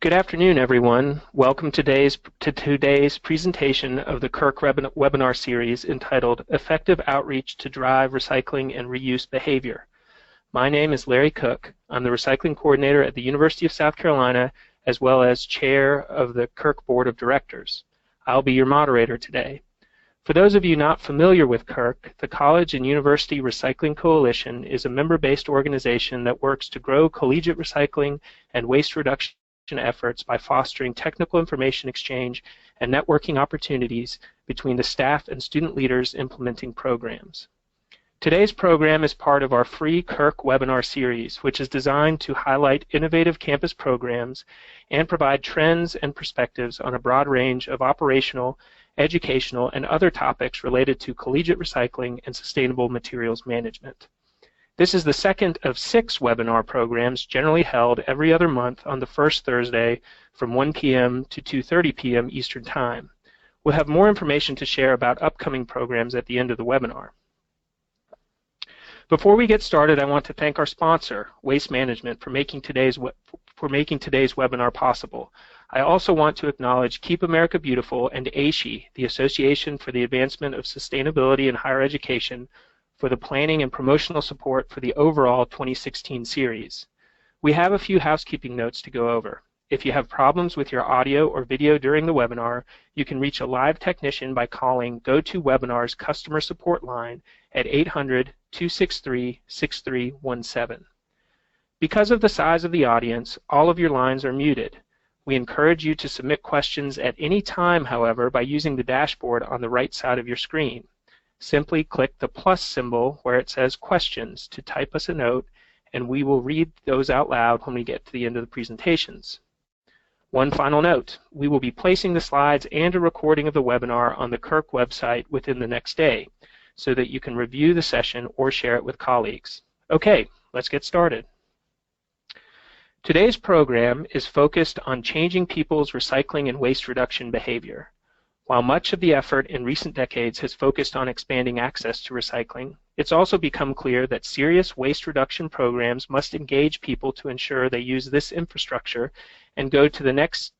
Good afternoon, everyone. Welcome to today's presentation of the CURC webinar series entitled Effective Outreach to Drive Recycling and Reuse Behavior. My name is Larry Cook. I'm the Recycling Coordinator at the University of South Carolina, as well as Chair of the CURC Board of Directors. I'll be your moderator today. For those of you not familiar with CURC, the College and University Recycling Coalition is a member-based organization that works to grow collegiate recycling and waste reduction efforts by fostering technical information exchange and networking opportunities between the staff and student leaders implementing programs. Today's program is part of our free CURC webinar series, which is designed to highlight innovative campus programs and provide trends and perspectives on a broad range of operational, educational, and other topics related to collegiate recycling and sustainable materials management. This is the second of 6 webinar programs generally held every other month on the first Thursday from 1 p.m. to 2:30 p.m. Eastern Time. We'll have more information to share about upcoming programs at the end of the webinar. Before we get started, I want to thank our sponsor, Waste Management, for making today's webinar possible. I also want to acknowledge Keep America Beautiful and ASHE, the Association for the Advancement of Sustainability in Higher Education, for the planning and promotional support for the overall 2016 series. We have a few housekeeping notes to go over. If you have problems with your audio or video during the webinar, you can reach a live technician by calling GoToWebinar's customer support line at 800-263-6317. Because of the size of the audience, all of your lines are muted. We encourage you to submit questions at any time, however, by using the dashboard on the right side of your screen. Simply click the plus symbol where it says questions to type us a note, and we will read those out loud when we get to the end of the presentations. One final note, we will be placing the slides and a recording of the webinar on the CURC website within the next day so that you can review the session or share it with colleagues. Okay, let's get started. Today's program is focused on changing people's recycling and waste reduction behavior. While much of the effort in recent decades has focused on expanding access to recycling, it's also become clear that serious waste reduction programs must engage people to ensure they use this infrastructure and go the next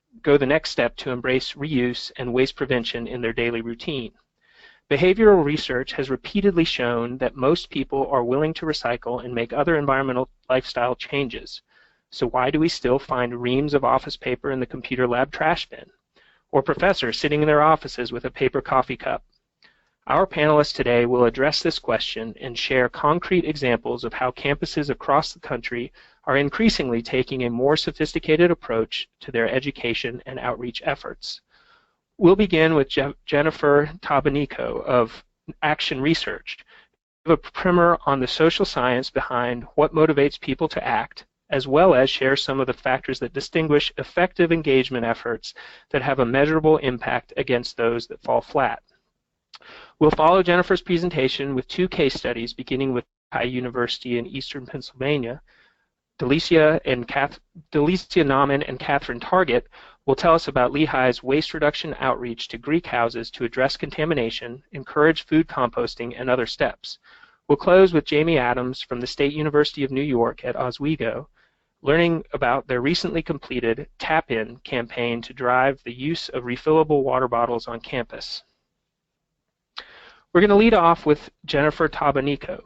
step to embrace reuse and waste prevention in their daily routine. Behavioral research has repeatedly shown that most people are willing to recycle and make other environmental lifestyle changes. So why do we still find reams of office paper in the computer lab trash bin? Or professors sitting in their offices with a paper coffee cup? Our panelists today will address this question and share concrete examples of how campuses across the country are increasingly taking a more sophisticated approach to their education and outreach efforts. We'll begin with Jennifer Tabanico of Action Research, who give a primer on the social science behind what motivates people to act, as well as share some of the factors that distinguish effective engagement efforts that have a measurable impact against those that fall flat. We'll follow Jennifer's presentation with 2 case studies, beginning with Lehigh University in Eastern Pennsylvania. Delicia Nauman and Catherine Target will tell us about Lehigh's waste reduction outreach to Greek houses to address contamination, encourage food composting, and other steps. We'll close with Jamie Adams from the State University of New York at Oswego, learning about their recently completed Tap-In campaign to drive the use of refillable water bottles on campus. We're going to lead off with Jennifer Tabanico.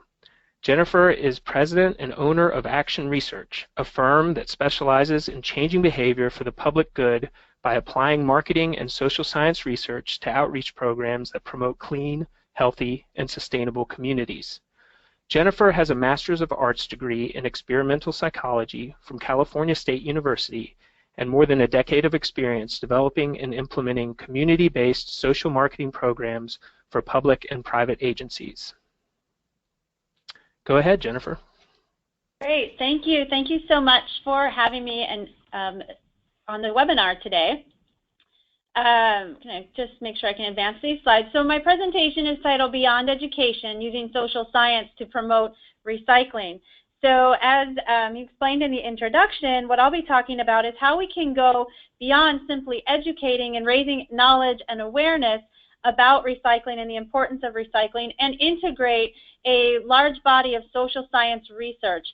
Jennifer is president and owner of Action Research, a firm that specializes in changing behavior for the public good by applying marketing and social science research to outreach programs that promote clean, healthy, and sustainable communities. Jennifer has a Master's of Arts degree in experimental psychology from California State University and more than a decade of experience developing and implementing community-based social marketing programs for public and private agencies. Go ahead, Jennifer. Great, thank you. Thank you so much for having me and on the webinar today. Can I just make sure I can advance these slides? So my presentation is titled Beyond Education, Using Social Science to Promote Recycling. So as you explained in the introduction, what I'll be talking about is how we can go beyond simply educating and raising knowledge and awareness about recycling and the importance of recycling, and integrate a large body of social science research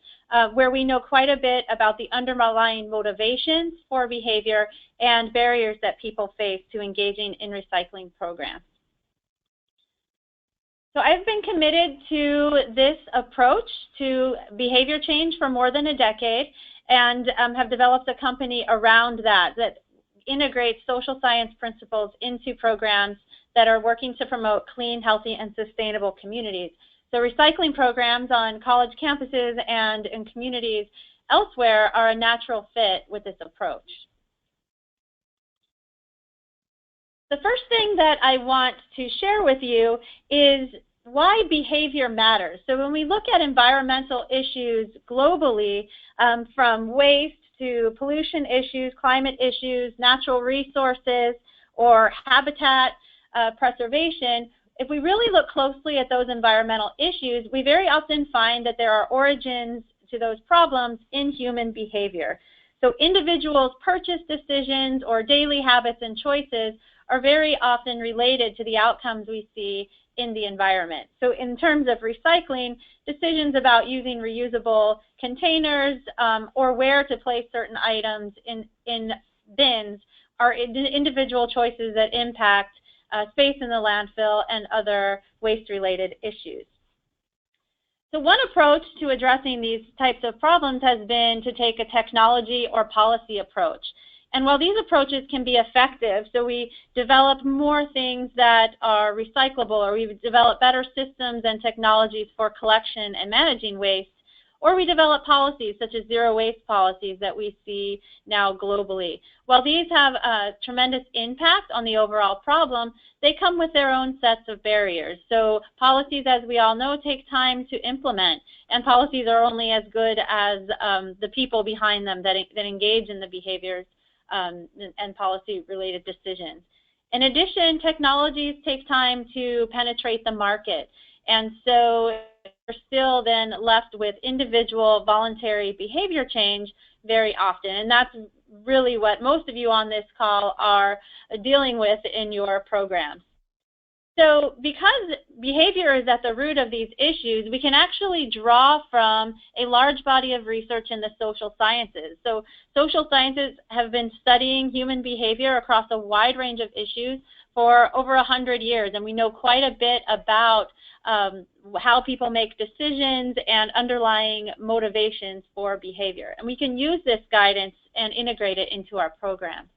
where we know quite a bit about the underlying motivations for behavior and barriers that people face to engaging in recycling programs. So I've been committed to this approach to behavior change for more than a decade, and have developed a company around that integrates social science principles into programs that are working to promote clean, healthy, and sustainable communities. So recycling programs on college campuses and in communities elsewhere are a natural fit with this approach. The first thing that I want to share with you is why behavior matters. So when we look at environmental issues globally, from waste to pollution issues, climate issues, natural resources, or habitat preservation, if we really look closely at those environmental issues, we very often find that there are origins to those problems in human behavior. So individuals' purchase decisions or daily habits and choices are very often related to the outcomes we see in the environment. So in terms of recycling, decisions about using reusable containers or where to place certain items in bins are individual choices that impact space in the landfill and other waste-related issues. So one approach to addressing these types of problems has been to take a technology or policy approach. And while these approaches can be effective, so we develop more things that are recyclable, or we develop better systems and technologies for collection and managing waste, or we develop policies such as zero waste policies that we see now globally. While these have a tremendous impact on the overall problem, they come with their own sets of barriers. So policies, as we all know, take time to implement, and policies are only as good as the people behind them that engage in the behaviors and policy-related decisions. In addition, technologies take time to penetrate the market, and so we're still then left with individual voluntary behavior change very often, and that's really what most of you on this call are dealing with in your programs. So because behavior is at the root of these issues, we can actually draw from a large body of research in the social sciences. So social sciences have been studying human behavior across a wide range of issues for over 100 years, and we know quite a bit about how people make decisions and underlying motivations for behavior. And we can use this guidance and integrate it into our programs.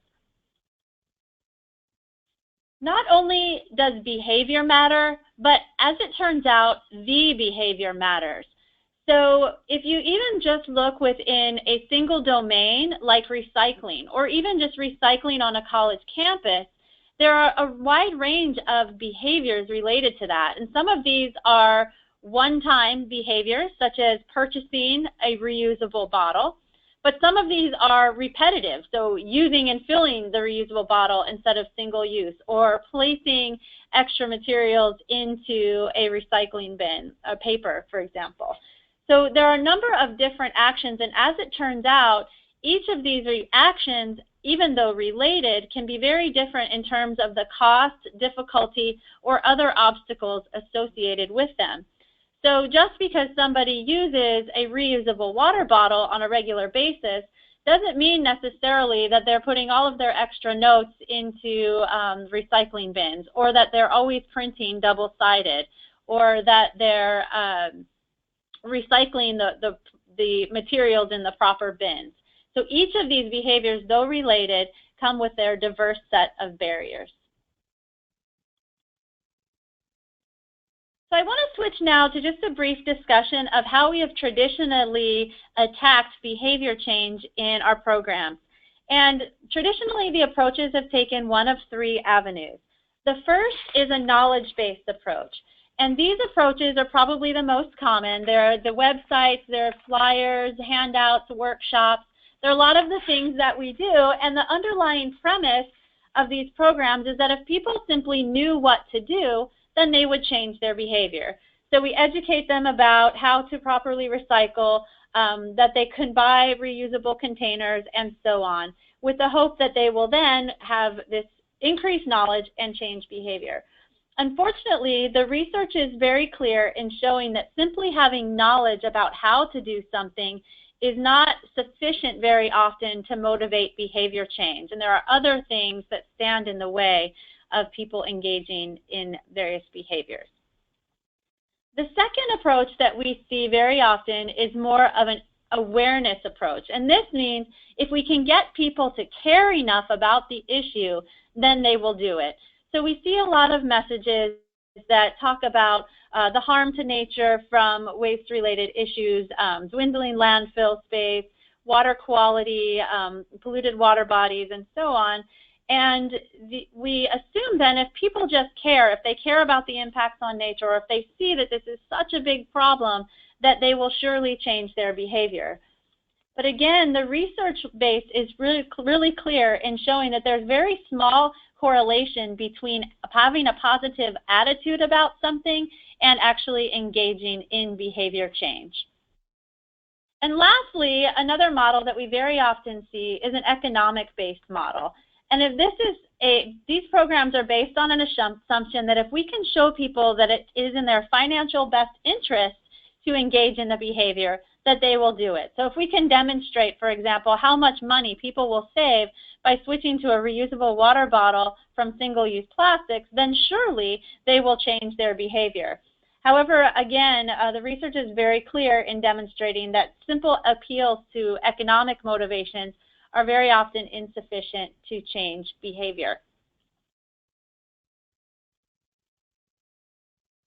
Not only does behavior matter, but as it turns out, the behavior matters. So if you even just look within a single domain like recycling, or even just recycling on a college campus, there are a wide range of behaviors related to that. And some of these are one-time behaviors, such as purchasing a reusable bottle. But some of these are repetitive, so using and filling the reusable bottle instead of single use, or placing extra materials into a recycling bin, a paper, for example. So there are a number of different actions, and as it turns out, each of these actions, even though related, can be very different in terms of the cost, difficulty, or other obstacles associated with them. So just because somebody uses a reusable water bottle on a regular basis doesn't mean necessarily that they're putting all of their extra notes into recycling bins, or that they're always printing double-sided, or that they're recycling the materials in the proper bins. So each of these behaviors, though related, come with their diverse set of barriers. So I want to switch now to just a brief discussion of how we have traditionally attacked behavior change in our programs. And traditionally, the approaches have taken one of three avenues. The first is a knowledge-based approach. And these approaches are probably the most common. There are the websites, there are flyers, handouts, workshops. There are a lot of the things that we do, and the underlying premise of these programs is that if people simply knew what to do, then they would change their behavior. So we educate them about how to properly recycle, that they can buy reusable containers, and so on, with the hope that they will then have this increased knowledge and change behavior. Unfortunately, the research is very clear in showing that simply having knowledge about how to do something is not sufficient very often to motivate behavior change. And there are other things that stand in the way of people engaging in various behaviors. The second approach that we see very often is more of an awareness approach. And this means if we can get people to care enough about the issue, then they will do it. So we see a lot of messages that talk about the harm to nature from waste-related issues, dwindling landfill space, water quality, polluted water bodies, and so on. And we assume then if people just care, if they care about the impacts on nature, or if they see that this is such a big problem, that they will surely change their behavior. But again, the research base is really clear in showing that there's very small correlation between having a positive attitude about something and actually engaging in behavior change. And lastly, another model that we very often see is an economic-based model. And if these programs are based on an assumption that if we can show people that it is in their financial best interest to engage in the behavior, that they will do it. So if we can demonstrate, for example, how much money people will save by switching to a reusable water bottle from single-use plastics, then surely they will change their behavior. However, again, the research is very clear in demonstrating that simple appeals to economic motivations are very often insufficient to change behavior.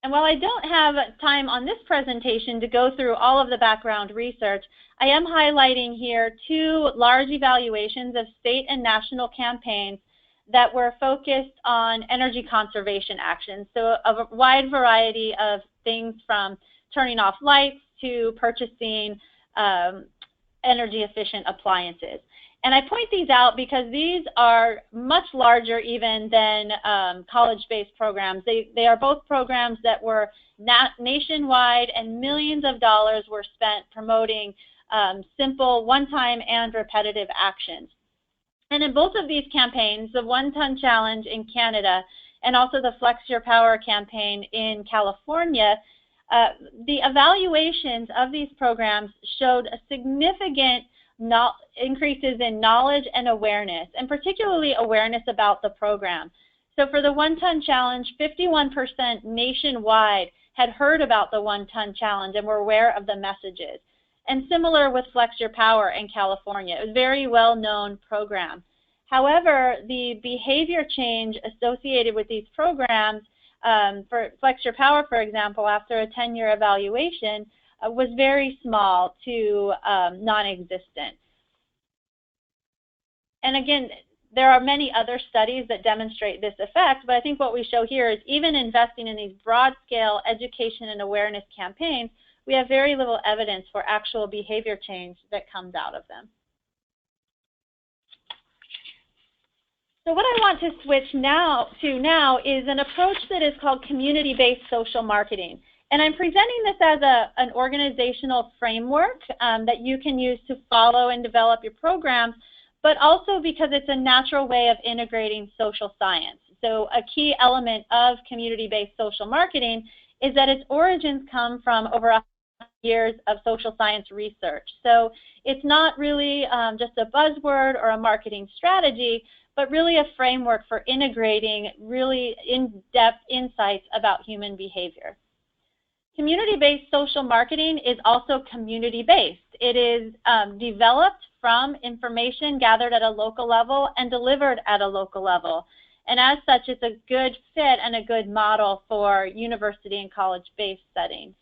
And while I don't have time on this presentation to go through all of the background research, I am highlighting here two large evaluations of state and national campaigns that were focused on energy conservation actions. So a wide variety of things from turning off lights to purchasing energy efficient appliances. And I point these out because these are much larger even than college-based programs. They are both programs that were nationwide, and millions of dollars were spent promoting simple, one-time and repetitive actions. And in both of these campaigns, the 1 Ton Challenge in Canada and also the Flex Your Power campaign in California, the evaluations of these programs showed a significant increases in knowledge and awareness, and particularly awareness about the program. So for the 1 Ton Challenge, 51% nationwide had heard about the 1 Ton Challenge and were aware of the messages. And similar with Flex Your Power in California. It was a very well-known program. However, the behavior change associated with these programs, for Flex Your Power, for example, after a 10-year evaluation, was very small to non-existent. And again, there are many other studies that demonstrate this effect, but I think what we show here is even investing in these broad-scale education and awareness campaigns, we have very little evidence for actual behavior change that comes out of them. So what I want to switch now is an approach that is called community-based social marketing. And I'm presenting this as an organizational framework that you can use to follow and develop your programs, but also because it's a natural way of integrating social science. So a key element of community-based social marketing is that its origins come from over 100 years of social science research. So it's not really just a buzzword or a marketing strategy, but really a framework for integrating really in-depth insights about human behavior. Community-based social marketing is also community-based. It is developed from information gathered at a local level and delivered at a local level. And as such, it's a good fit and a good model for university and college-based settings.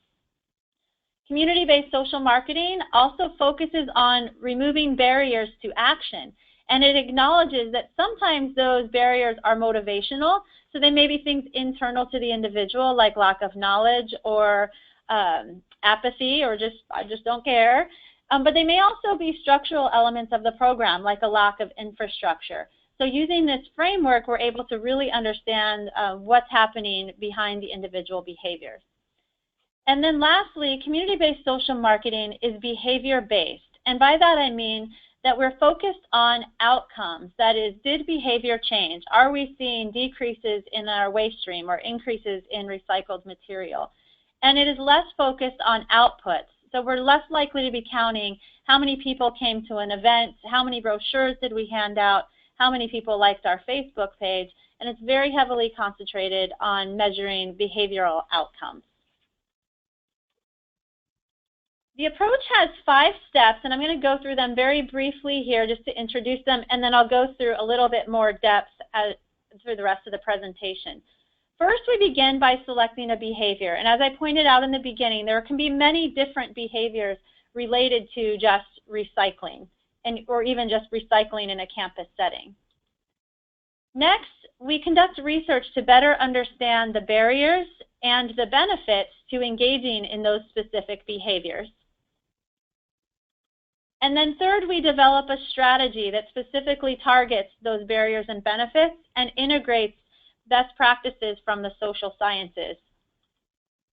Community-based social marketing also focuses on removing barriers to action. And it acknowledges that sometimes those barriers are motivational. So they may be things internal to the individual, like lack of knowledge or apathy, or I just don't care. But they may also be structural elements of the program, like a lack of infrastructure. So using this framework, we're able to really understand what's happening behind the individual behaviors. And then lastly, community-based social marketing is behavior-based. And by that I mean that we're focused on outcomes. That is, did behavior change? Are we seeing decreases in our waste stream or increases in recycled material? And it is less focused on outputs. So we're less likely to be counting how many people came to an event, how many brochures did we hand out, how many people liked our Facebook page, and it's very heavily concentrated on measuring behavioral outcomes. The approach has 5 steps, and I'm going to go through them very briefly here just to introduce them, and then I'll go through a little bit more depth through the rest of the presentation. First, we begin by selecting a behavior, and as I pointed out in the beginning, there can be many different behaviors related to just recycling, or even just recycling in a campus setting. Next, we conduct research to better understand the barriers and the benefits to engaging in those specific behaviors. And then third, we develop a strategy that specifically targets those barriers and benefits and integrates best practices from the social sciences.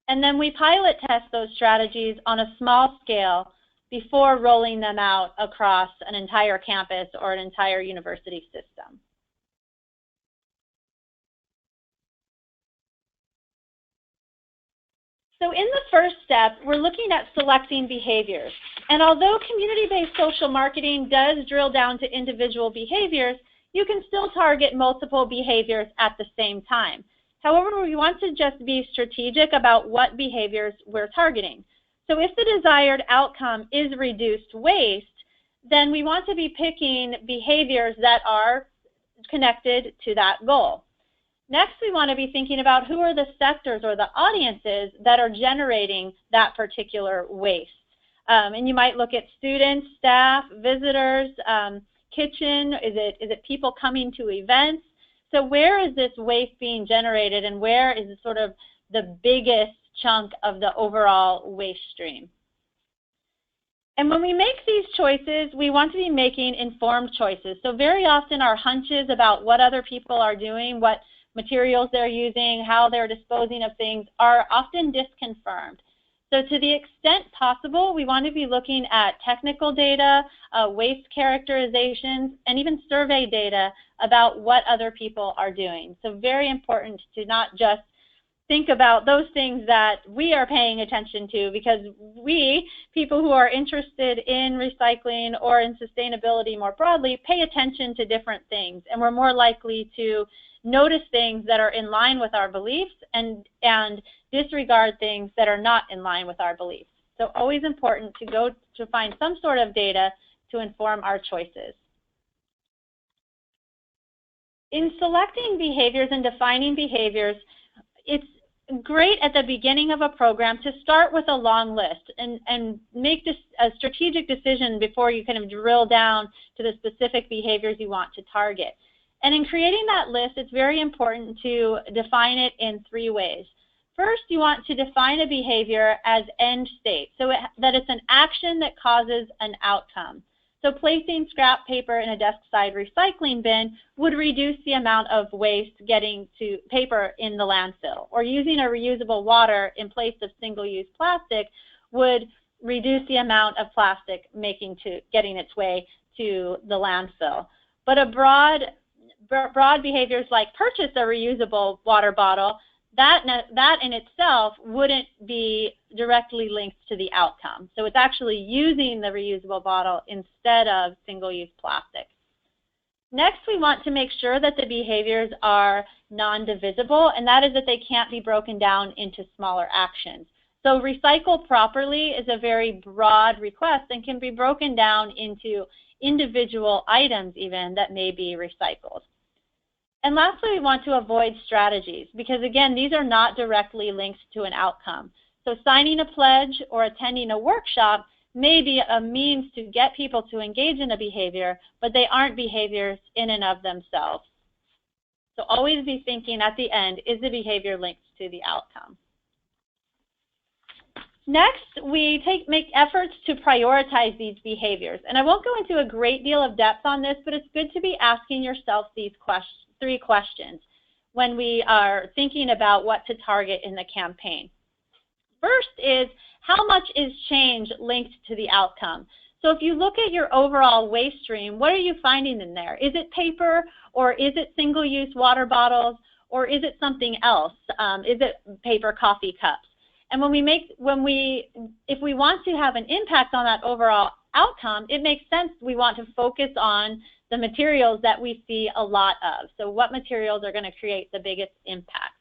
And then we pilot test those strategies on a small scale before rolling them out across an entire campus or an entire university system. So in the first step, we're looking at selecting behaviors. And although community-based social marketing does drill down to individual behaviors, you can still target multiple behaviors at the same time. However, we want to just be strategic about what behaviors we're targeting. So if the desired outcome is reduced waste, then we want to be picking behaviors that are connected to that goal. Next, we want to be thinking about who are the sectors or the audiences that are generating that particular waste. And you might look at students, staff, visitors, kitchen, is it people coming to events? So where is this waste being generated, and where is sort of the biggest chunk of the overall waste stream? And when we make these choices, we want to be making informed choices. So very often our hunches about what other people are doing, what materials they're using, how they're disposing of things are often disconfirmed. So to the extent possible, we want to be looking at technical data, waste characterizations, and even survey data about what other people are doing. So very important to not just think about those things that we are paying attention to, because we, people who are interested in recycling or in sustainability more broadly, pay attention to different things, and we're more likely to notice things that are in line with our beliefs and disregard things that are not in line with our beliefs. So always important to go to find some sort of data to inform our choices. In selecting behaviors and defining behaviors, it's great at the beginning of a program to start with a long list and make a strategic decision before you kind of drill down to the specific behaviors you want to target. And in creating that list, it's very important to define it in 3 ways. First, you want to define a behavior as end state, so that it's an action that causes an outcome. So placing scrap paper in a desk-side recycling bin would reduce the amount of waste getting to paper in the landfill. Or using a reusable water in place of single-use plastic would reduce the amount of plastic getting its way to the landfill. But a broad behaviors like purchase a reusable water bottle, that in itself wouldn't be directly linked to the outcome. So it's actually using the reusable bottle instead of single-use plastic. Next, we want to make sure that the behaviors are non-divisible, and that is that they can't be broken down into smaller actions. So recycle properly is a very broad request and can be broken down into individual items even that may be recycled. And lastly, we want to avoid strategies because, again, these are not directly linked to an outcome. So signing a pledge or attending a workshop may be a means to get people to engage in a behavior, but they aren't behaviors in and of themselves. So always be thinking at the end, is the behavior linked to the outcome? Next, we make efforts to prioritize these behaviors. And I won't go into a great deal of depth on this, but it's good to be asking yourself these 3 questions when we are thinking about what to target in the campaign. First is, how much is change linked to the outcome? So if you look at your overall waste stream, what are you finding in there? Is it paper, or is it single-use water bottles, or is it something else? Is it paper coffee cups? And if we want to have an impact on that overall outcome, it makes sense we want to focus on the materials that we see a lot of. So what materials are going to create the biggest impact?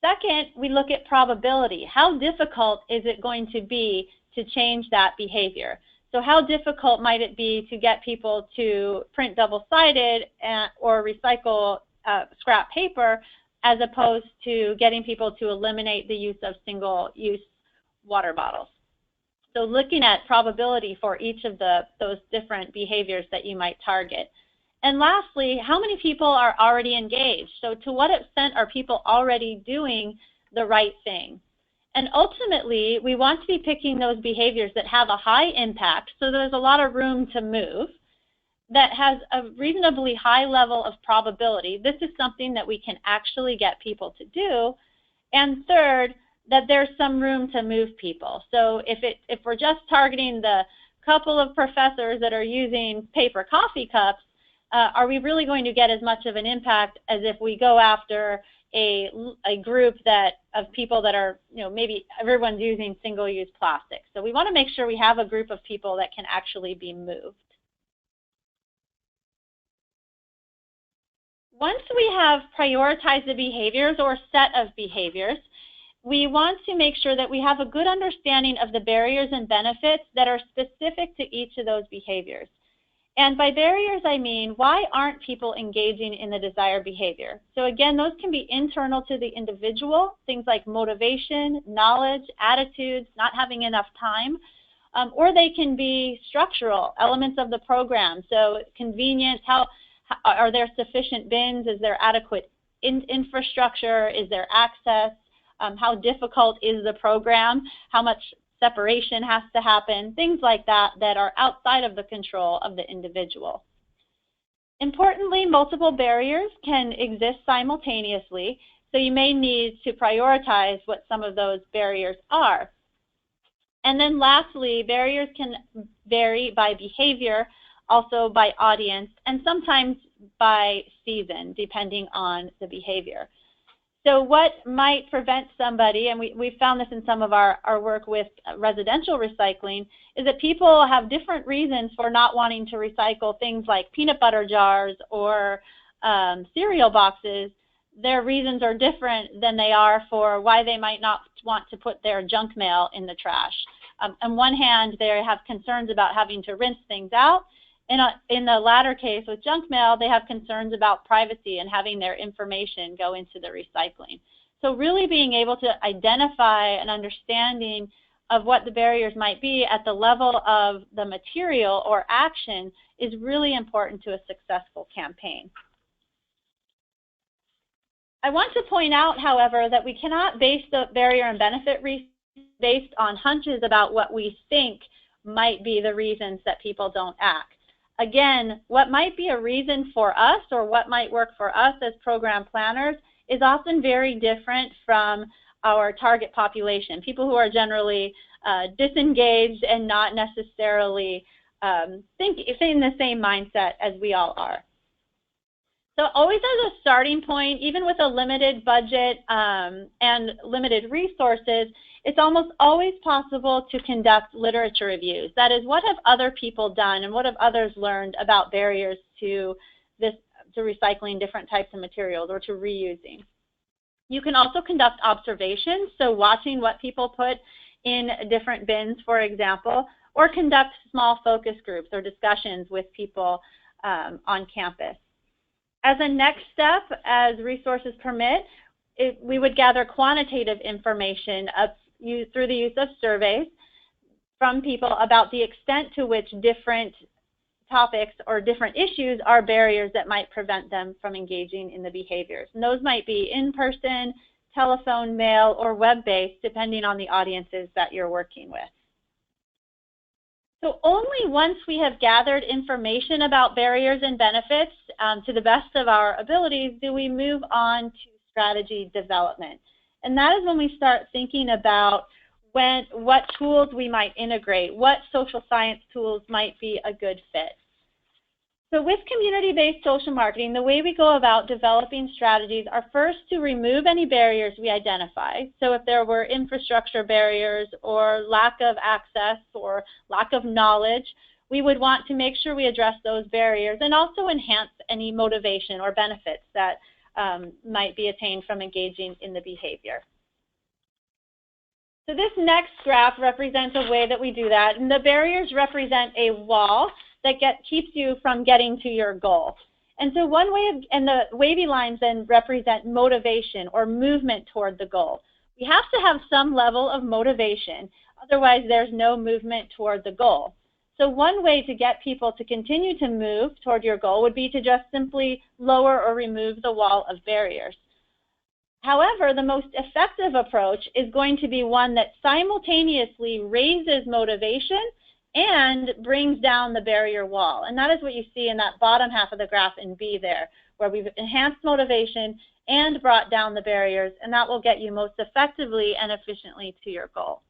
Second, we look at probability. How difficult is it going to be to change that behavior? So how difficult might it be to get people to print double-sided or recycle scrap paper, as opposed to getting people to eliminate the use of single-use water bottles? So looking at probability for each of those different behaviors that you might target. And lastly, how many people are already engaged? So to what extent are people already doing the right thing? And ultimately, we want to be picking those behaviors that have a high impact, so there's a lot of room to move, that has a reasonably high level of probability. This is something that we can actually get people to do. And third, that there's some room to move people. So if we're just targeting the couple of professors that are using paper coffee cups, are we really going to get as much of an impact as if we go after a group of people that are, maybe everyone's using single-use plastic? So we want to make sure we have a group of people that can actually be moved. Once we have prioritized the behaviors or set of behaviors, we want to make sure that we have a good understanding of the barriers and benefits that are specific to each of those behaviors. And by barriers, I mean, why aren't people engaging in the desired behavior? So again, those can be internal to the individual, things like motivation, knowledge, attitudes, not having enough time, or they can be structural, elements of the program. So convenience, are there sufficient bins? Is there adequate infrastructure? Is there access? How difficult is the program? How much separation has to happen? Things like that that are outside of the control of the individual. Importantly, multiple barriers can exist simultaneously, so you may need to prioritize what some of those barriers are. And then lastly, barriers can vary by behavior, also by audience, and sometimes by season, depending on the behavior. So what might prevent somebody, and we found this in some of our work with residential recycling, is that people have different reasons for not wanting to recycle things like peanut butter jars or cereal boxes. Their reasons are different than they are for why they might not want to put their junk mail in the trash. On one hand, they have concerns about having to rinse things out. In the latter case with junk mail, they have concerns about privacy and having their information go into the recycling. So really being able to identify an understanding of what the barriers might be at the level of the material or action is really important to a successful campaign. I want to point out, however, that we cannot base the barrier and benefit research based on hunches about what we think might be the reasons that people don't act. Again, what might be a reason for us or what might work for us as program planners is often very different from our target population, people who are generally disengaged and not necessarily in the same mindset as we all are. So always as a starting point, even with a limited budget and limited resources, it's almost always possible to conduct literature reviews. That is, what have other people done and what have others learned about barriers to recycling different types of materials or to reusing. You can also conduct observations, so watching what people put in different bins, for example, or conduct small focus groups or discussions with people on campus. As a next step, as resources permit, we would gather quantitative information through the use of surveys from people about the extent to which different topics or different issues are barriers that might prevent them from engaging in the behaviors. And those might be in-person, telephone, mail, or web-based, depending on the audiences that you're working with. So only once we have gathered information about barriers and benefits to the best of our abilities do we move on to strategy development. And that is when we start thinking about what tools we might integrate, what social science tools might be a good fit. So with community-based social marketing, the way we go about developing strategies are first to remove any barriers we identify. So if there were infrastructure barriers or lack of access or lack of knowledge, we would want to make sure we address those barriers and also enhance any motivation or benefits that might be attained from engaging in the behavior. So this next graph represents a way that we do that, and the barriers represent a wall that keeps you from getting to your goal. And so one way, and the wavy lines then represent motivation or movement toward the goal. We have to have some level of motivation, otherwise there's no movement toward the goal. So one way to get people to continue to move toward your goal would be to just simply lower or remove the wall of barriers. However, the most effective approach is going to be one that simultaneously raises motivation and brings down the barrier wall. And that is what you see in that bottom half of the graph in B there, where we've enhanced motivation and brought down the barriers, and that will get you most effectively and efficiently to your goal.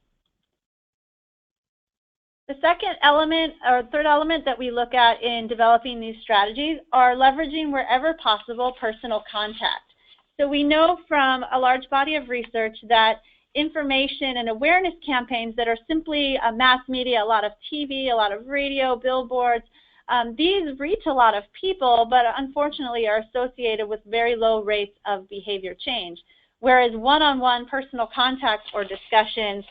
The second element, or third element that we look at in developing these strategies are leveraging wherever possible personal contact. So we know from a large body of research that information and awareness campaigns that are simply mass media, a lot of TV, a lot of radio, billboards, these reach a lot of people, but unfortunately are associated with very low rates of behavior change, whereas one-on-one personal contact or discussions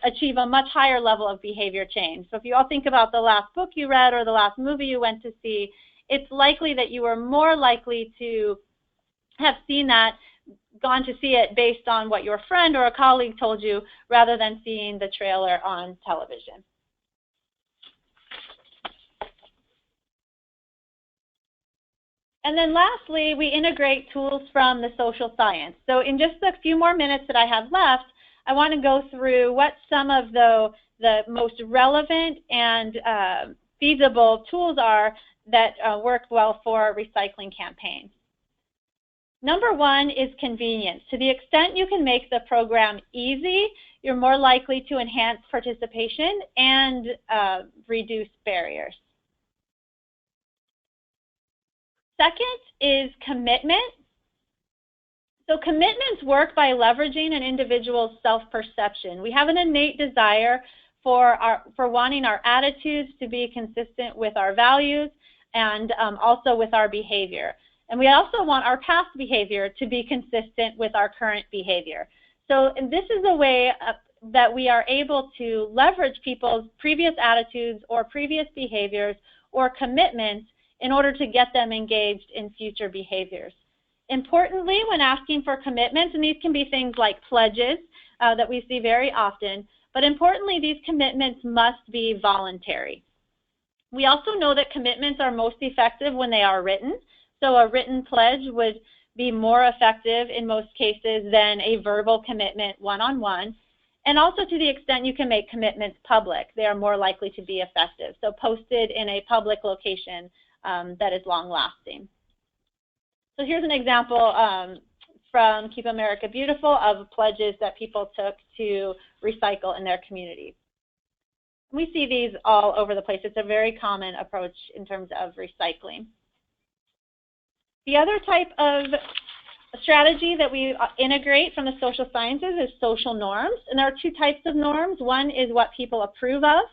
achieve a much higher level of behavior change. So if you all think about the last book you read or the last movie you went to see, it's likely that you were more likely to have seen that, gone to see it based on what your friend or a colleague told you rather than seeing the trailer on television. And then lastly, we integrate tools from the social science. So in just a few more minutes that I have left, I want to go through what some of the most relevant and feasible tools are that work well for recycling campaigns. Number one is convenience. To the extent you can make the program easy, you're more likely to enhance participation and reduce barriers. Second is commitment. So commitments work by leveraging an individual's self-perception. We have an innate desire for wanting our attitudes to be consistent with our values and also with our behavior. And we also want our past behavior to be consistent with our current behavior. So this is a way that we are able to leverage people's previous attitudes or previous behaviors or commitments in order to get them engaged in future behaviors. Importantly, when asking for commitments, and these can be things like pledges that we see very often, but importantly, these commitments must be voluntary. We also know that commitments are most effective when they are written. So a written pledge would be more effective in most cases than a verbal commitment one-on-one. And also to the extent you can make commitments public, they are more likely to be effective. So posted in a public location that is long-lasting. So here's an example from Keep America Beautiful of pledges that people took to recycle in their communities. We see these all over the place. It's a very common approach in terms of recycling. The other type of strategy that we integrate from the social sciences is social norms. And there are two types of norms. One is what people approve of,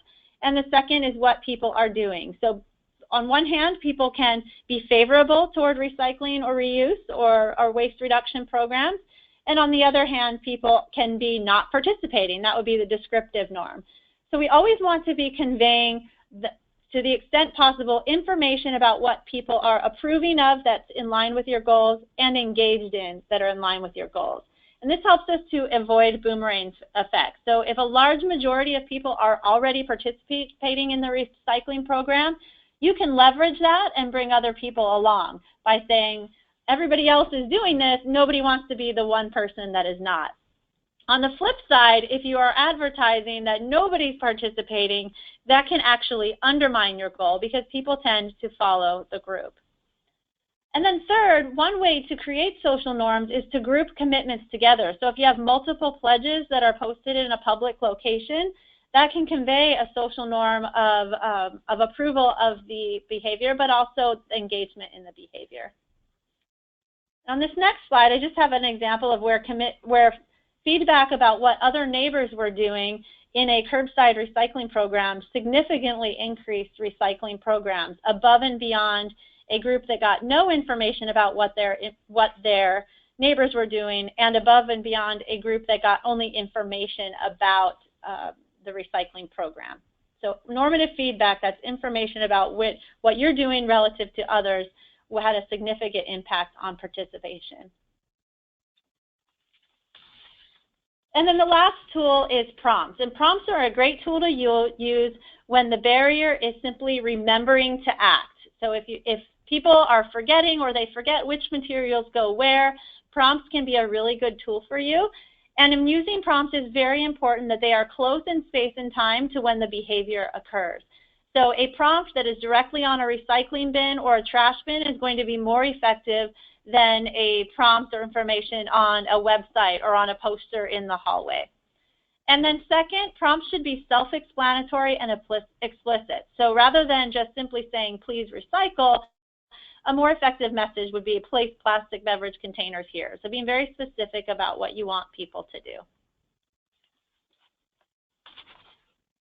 and the second is what people are doing. So on one hand, people can be favorable toward recycling or reuse or waste reduction programs. And on the other hand, people can be not participating. That would be the descriptive norm. So we always want to be conveying, to the extent possible, information about what people are approving of that's in line with your goals and engaged in that are in line with your goals. And this helps us to avoid boomerang effects. So if a large majority of people are already participating in the recycling program, you can leverage that and bring other people along by saying, everybody else is doing this, nobody wants to be the one person that is not. On the flip side, if you are advertising that nobody's participating, that can actually undermine your goal because people tend to follow the group. And then third, one way to create social norms is to group commitments together. So if you have multiple pledges that are posted in a public location, that can convey a social norm of approval of the behavior, but also engagement in the behavior. On this next slide, I just have an example of where feedback about what other neighbors were doing in a curbside recycling program significantly increased recycling programs above and beyond a group that got no information about what their neighbors were doing, and above and beyond a group that got only information about the recycling program. So normative feedback, that's information about what you're doing relative to others, had a significant impact on participation. And then the last tool is prompts. And prompts are a great tool to use when the barrier is simply remembering to act. So if people are forgetting or they forget which materials go where, prompts can be a really good tool for you. And in using prompts, it's very important that they are close in space and time to when the behavior occurs. So a prompt that is directly on a recycling bin or a trash bin is going to be more effective than a prompt or information on a website or on a poster in the hallway. And then second, prompts should be self-explanatory and explicit. So rather than just simply saying, please recycle, a more effective message would be place plastic beverage containers here. So being very specific about what you want people to do.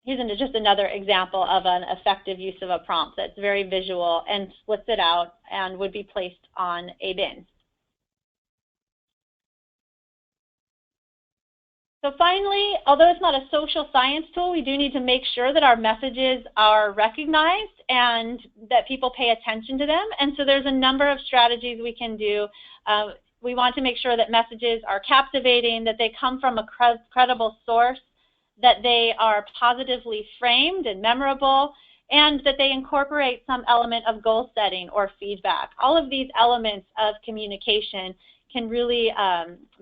Here's just another example of an effective use of a prompt that's very visual and splits it out and would be placed on a bin. So finally, although it's not a social science tool, we do need to make sure that our messages are recognized and that people pay attention to them. And so there's a number of strategies we can do. We want to make sure that messages are captivating, that they come from a credible source, that they are positively framed and memorable, and that they incorporate some element of goal setting or feedback. All of these elements of communication can really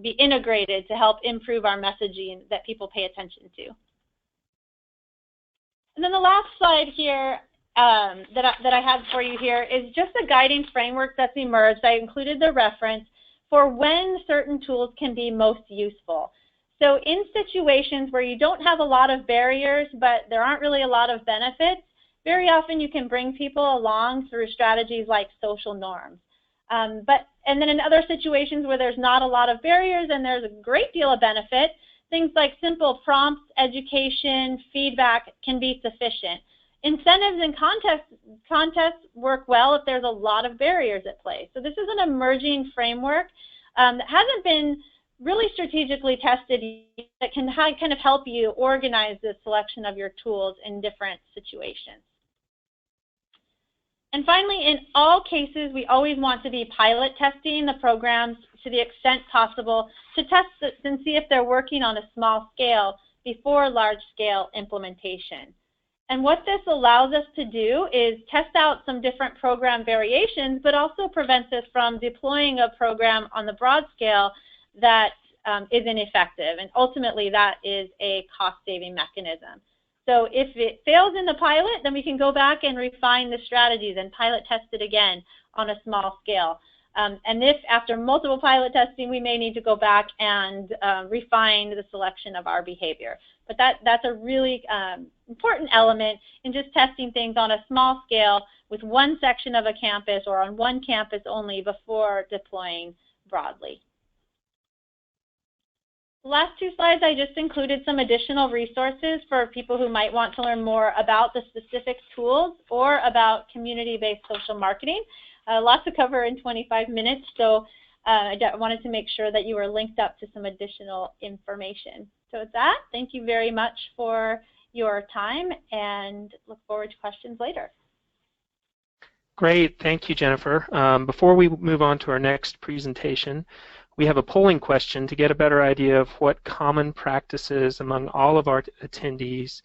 be integrated to help improve our messaging that people pay attention to. And then the last slide here that I have for you here is just a guiding framework that's emerged. I included the reference for when certain tools can be most useful. So in situations where you don't have a lot of barriers, but there aren't really a lot of benefits, very often you can bring people along through strategies like social norms. And then in other situations where there's not a lot of barriers and there's a great deal of benefit, things like simple prompts, education, feedback can be sufficient. Incentives and contests work well if there's a lot of barriers at play. So this is an emerging framework that hasn't been really strategically tested that can kind of help you organize the selection of your tools in different situations. And finally, in all cases, we always want to be pilot testing the programs to the extent possible to test and see if they're working on a small scale before large-scale implementation. And what this allows us to do is test out some different program variations, but also prevents us from deploying a program on the broad scale that isn't effective. And ultimately, that is a cost-saving mechanism. So if it fails in the pilot, then we can go back and refine the strategies and pilot test it again on a small scale. And if after multiple pilot testing, we may need to go back and refine the selection of our behavior. But that's a really important element in just testing things on a small scale with one section of a campus or on one campus only before deploying broadly. The last two slides, I just included some additional resources for people who might want to learn more about the specific tools or about community-based social marketing. Lots to cover in 25 minutes, so I wanted to make sure that you were linked up to some additional information. So with that, thank you very much for your time and look forward to questions later. Great, thank you, Jennifer. Before we move on to our next presentation, we have a polling question to get a better idea of what common practices among all of our attendees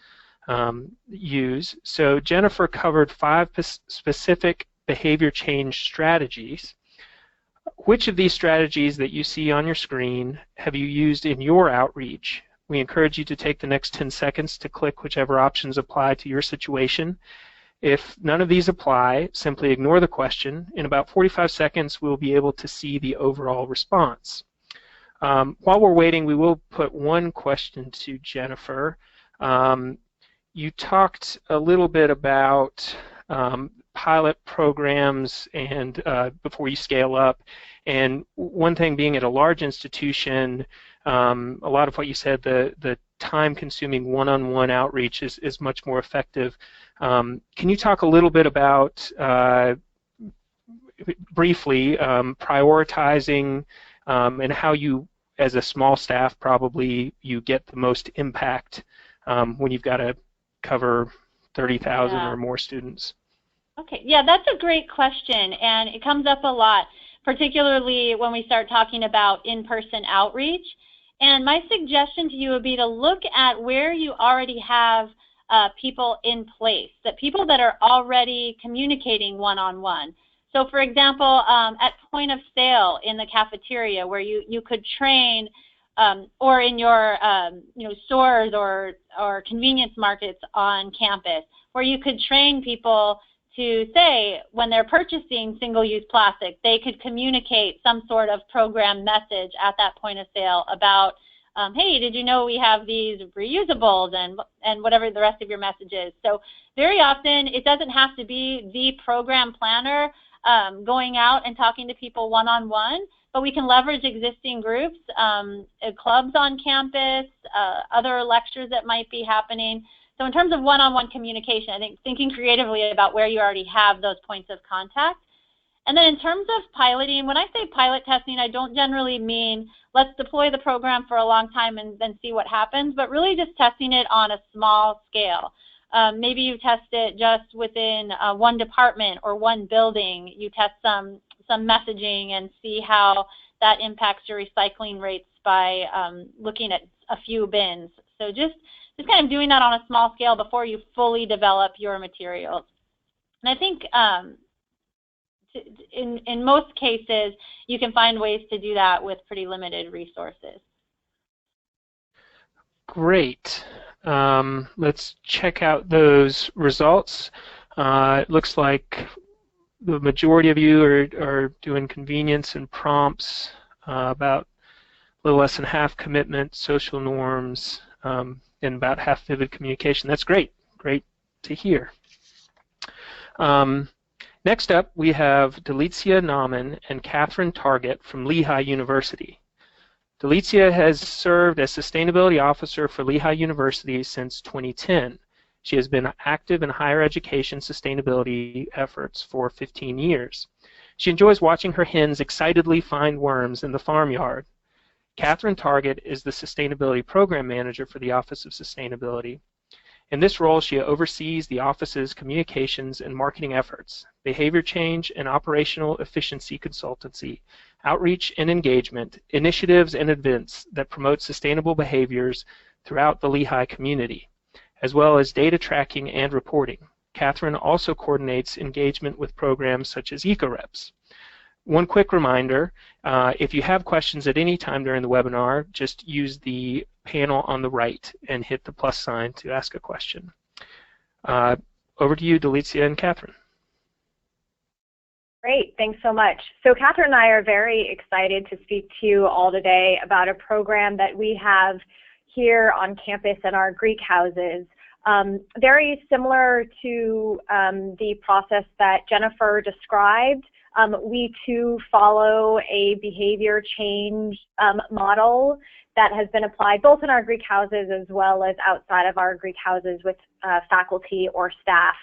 use. So Jennifer covered 5 specific behavior change strategies. Which of these strategies that you see on your screen have you used in your outreach? We encourage you to take the next 10 seconds to click whichever options apply to your situation If none of these apply, simply ignore the question. In about 45 seconds, we'll be able to see the overall response. While we're waiting, we will put one question to Jennifer. You talked a little bit about pilot programs and before you scale up, and one thing being at a large institution, a lot of what you said, the time-consuming one-on-one outreach is much more effective. Can you talk a little bit about, briefly, prioritizing and how you, as a small staff, probably you get the most impact when you've got to cover 30,000 or more students? Okay, yeah, that's a great question, and it comes up a lot, particularly when we start talking about in-person outreach. And my suggestion to you would be to look at where you already have people in place, people that are already communicating one-on-one. So, for example, at point of sale in the cafeteria, where you could train, or in your stores or convenience markets on campus, where you could train people to say when they're purchasing single-use plastic, they could communicate some sort of program message at that point of sale about, hey, did you know we have these reusables, and whatever the rest of your message is. So very often it doesn't have to be the program planner going out and talking to people one-on-one, but we can leverage existing groups, clubs on campus, other lectures that might be happening. So in terms of one-on-one communication, I think thinking creatively about where you already have those points of contact. And then in terms of piloting, when I say pilot testing, I don't generally mean let's deploy the program for a long time and then see what happens, but really just testing it on a small scale. Maybe you test it just within one department or one building. You test some messaging and see how that impacts your recycling rates by looking at a few bins. So just kind of doing that on a small scale before you fully develop your materials. And I think in most cases, you can find ways to do that with pretty limited resources. Great. Let's check out those results. It looks like the majority of you are doing convenience and prompts, about a little less than half commitment, social norms, and about half vivid communication. That's great. Great to hear. Next up, we have Delitzia Nauman and Catherine Target from Lehigh University. Delitzia has served as Sustainability Officer for Lehigh University since 2010. She has been active in higher education sustainability efforts for 15 years. She enjoys watching her hens excitedly find worms in the farmyard. Catherine Target is the Sustainability Program Manager for the Office of Sustainability. In this role, she oversees the office's communications and marketing efforts, behavior change and operational efficiency consultancy, outreach and engagement, initiatives and events that promote sustainable behaviors throughout the Lehigh community, as well as data tracking and reporting. Catherine also coordinates engagement with programs such as EcoReps. One quick reminder, if you have questions at any time during the webinar, just use the panel on the right and hit the plus sign to ask a question. Over to you, Delitzia and Catherine. Great, thanks so much. So Catherine and I are very excited to speak to you all today about a program that we have here on campus in our Greek houses. Very similar to the process that Jennifer described. We too follow a behavior change model that has been applied both in our Greek houses as well as outside of our Greek houses with faculty or staff.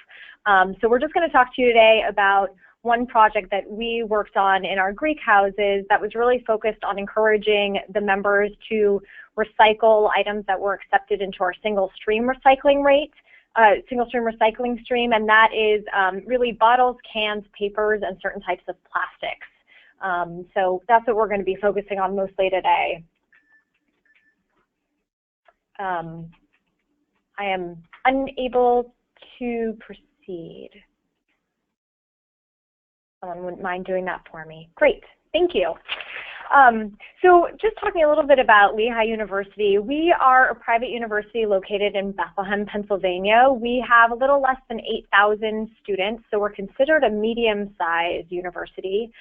So we're just going to talk to you today about one project that we worked on in our Greek houses that was really focused on encouraging the members to recycle items that were accepted into our single stream recycling rate. Single stream recycling stream, and that is really bottles, cans, papers, and certain types of plastics. So that's what we're going to be focusing on mostly today. I am unable to proceed. Someone wouldn't mind doing that for me. Great, thank you. So just talking a little bit about Lehigh University, we are a private university located in Bethlehem, Pennsylvania. We have a little less than 8,000 students, so we're considered a medium-sized university.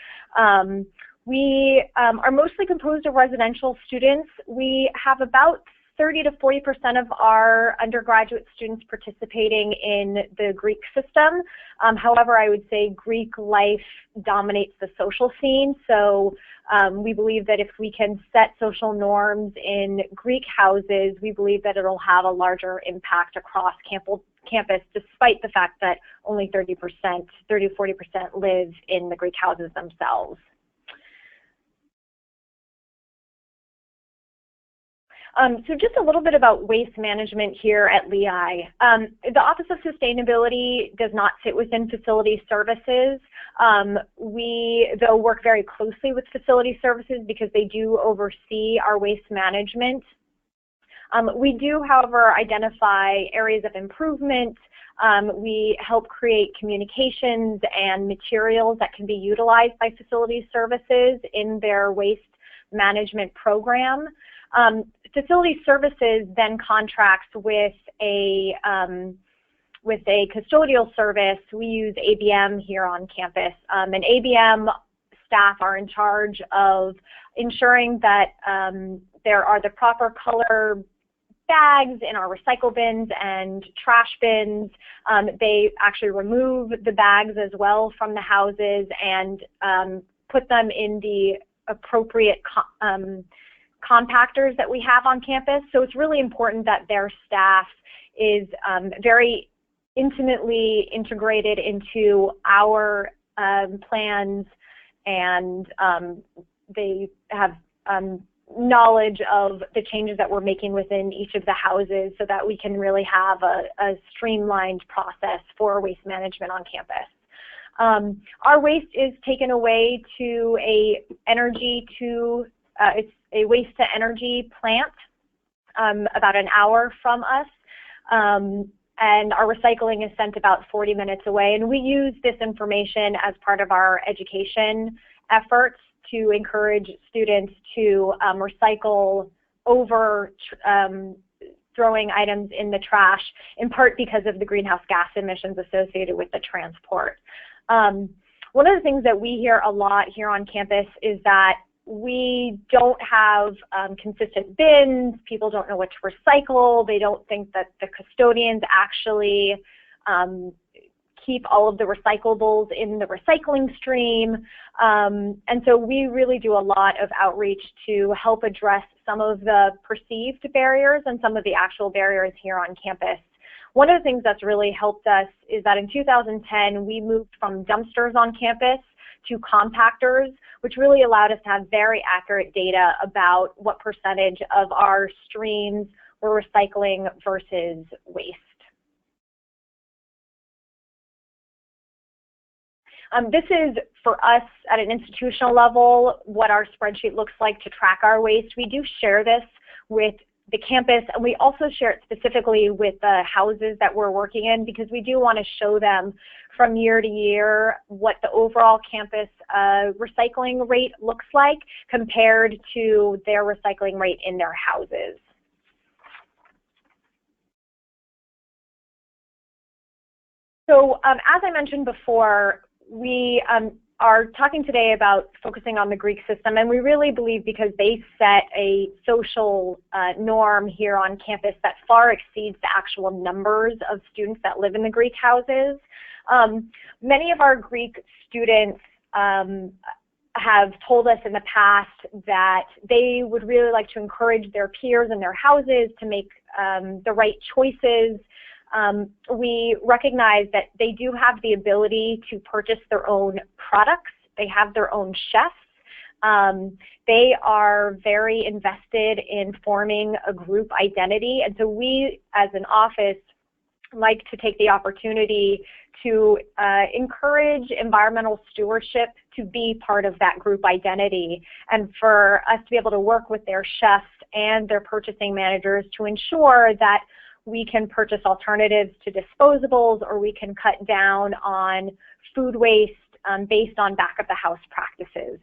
We are mostly composed of residential students. We have about 30 to 40% of our undergraduate students participating in the Greek system. However, I would say Greek life dominates the social scene. So we believe that if we can set social norms in Greek houses, we believe that it'll have a larger impact across campus, despite the fact that only 30 to 40% live in the Greek houses themselves. So just a little bit about waste management here at Lehigh. The Office of Sustainability does not sit within facility services. We, though, work very closely with facility services because they do oversee our waste management. We do, however, identify areas of improvement. We help create communications and materials that can be utilized by facility services in their waste management program. Facility services then contracts with a custodial service. We use ABM here on campus, and ABM staff are in charge of ensuring that there are the proper color bags in our recycle bins and trash bins. They actually remove the bags as well from the houses and put them in the appropriate compactors that we have on campus. So it's really important that their staff is very intimately integrated into our plans, and they have knowledge of the changes that we're making within each of the houses so that we can really have a streamlined process for waste management on campus. Our waste is taken away to it's a waste to energy plant about an hour from us, and our recycling is sent about 40 minutes away, and we use this information as part of our education efforts to encourage students to recycle over throwing items in the trash, in part because of the greenhouse gas emissions associated with the transport. One of the things that we hear a lot here on campus is that we don't have consistent bins. People don't know what to recycle. They don't think that the custodians actually keep all of the recyclables in the recycling stream. And so we really do a lot of outreach to help address some of the perceived barriers and some of the actual barriers here on campus. One of the things that's really helped us is that in 2010, we moved from dumpsters on campus to compactors, which really allowed us to have very accurate data about what percentage of our streams were recycling versus waste. This is, for us, at an institutional level, what our spreadsheet looks like to track our waste. We do share this with the campus, and we also share it specifically with the houses that we're working in, because we do want to show them from year to year what the overall campus recycling rate looks like compared to their recycling rate in their houses. So as I mentioned before, we are talking today about focusing on the Greek system, and we really believe because they set a social norm here on campus that far exceeds the actual numbers of students that live in the Greek houses. Many of our Greek students have told us in the past that they would really like to encourage their peers in their houses to make the right choices. We recognize that they do have the ability to purchase their own products. They have their own chefs. They are very invested in forming a group identity. And so we, as an office, like to take the opportunity to encourage environmental stewardship to be part of that group identity, and for us to be able to work with their chefs and their purchasing managers to ensure that we can purchase alternatives to disposables, or we can cut down on food waste based on back of the house practices.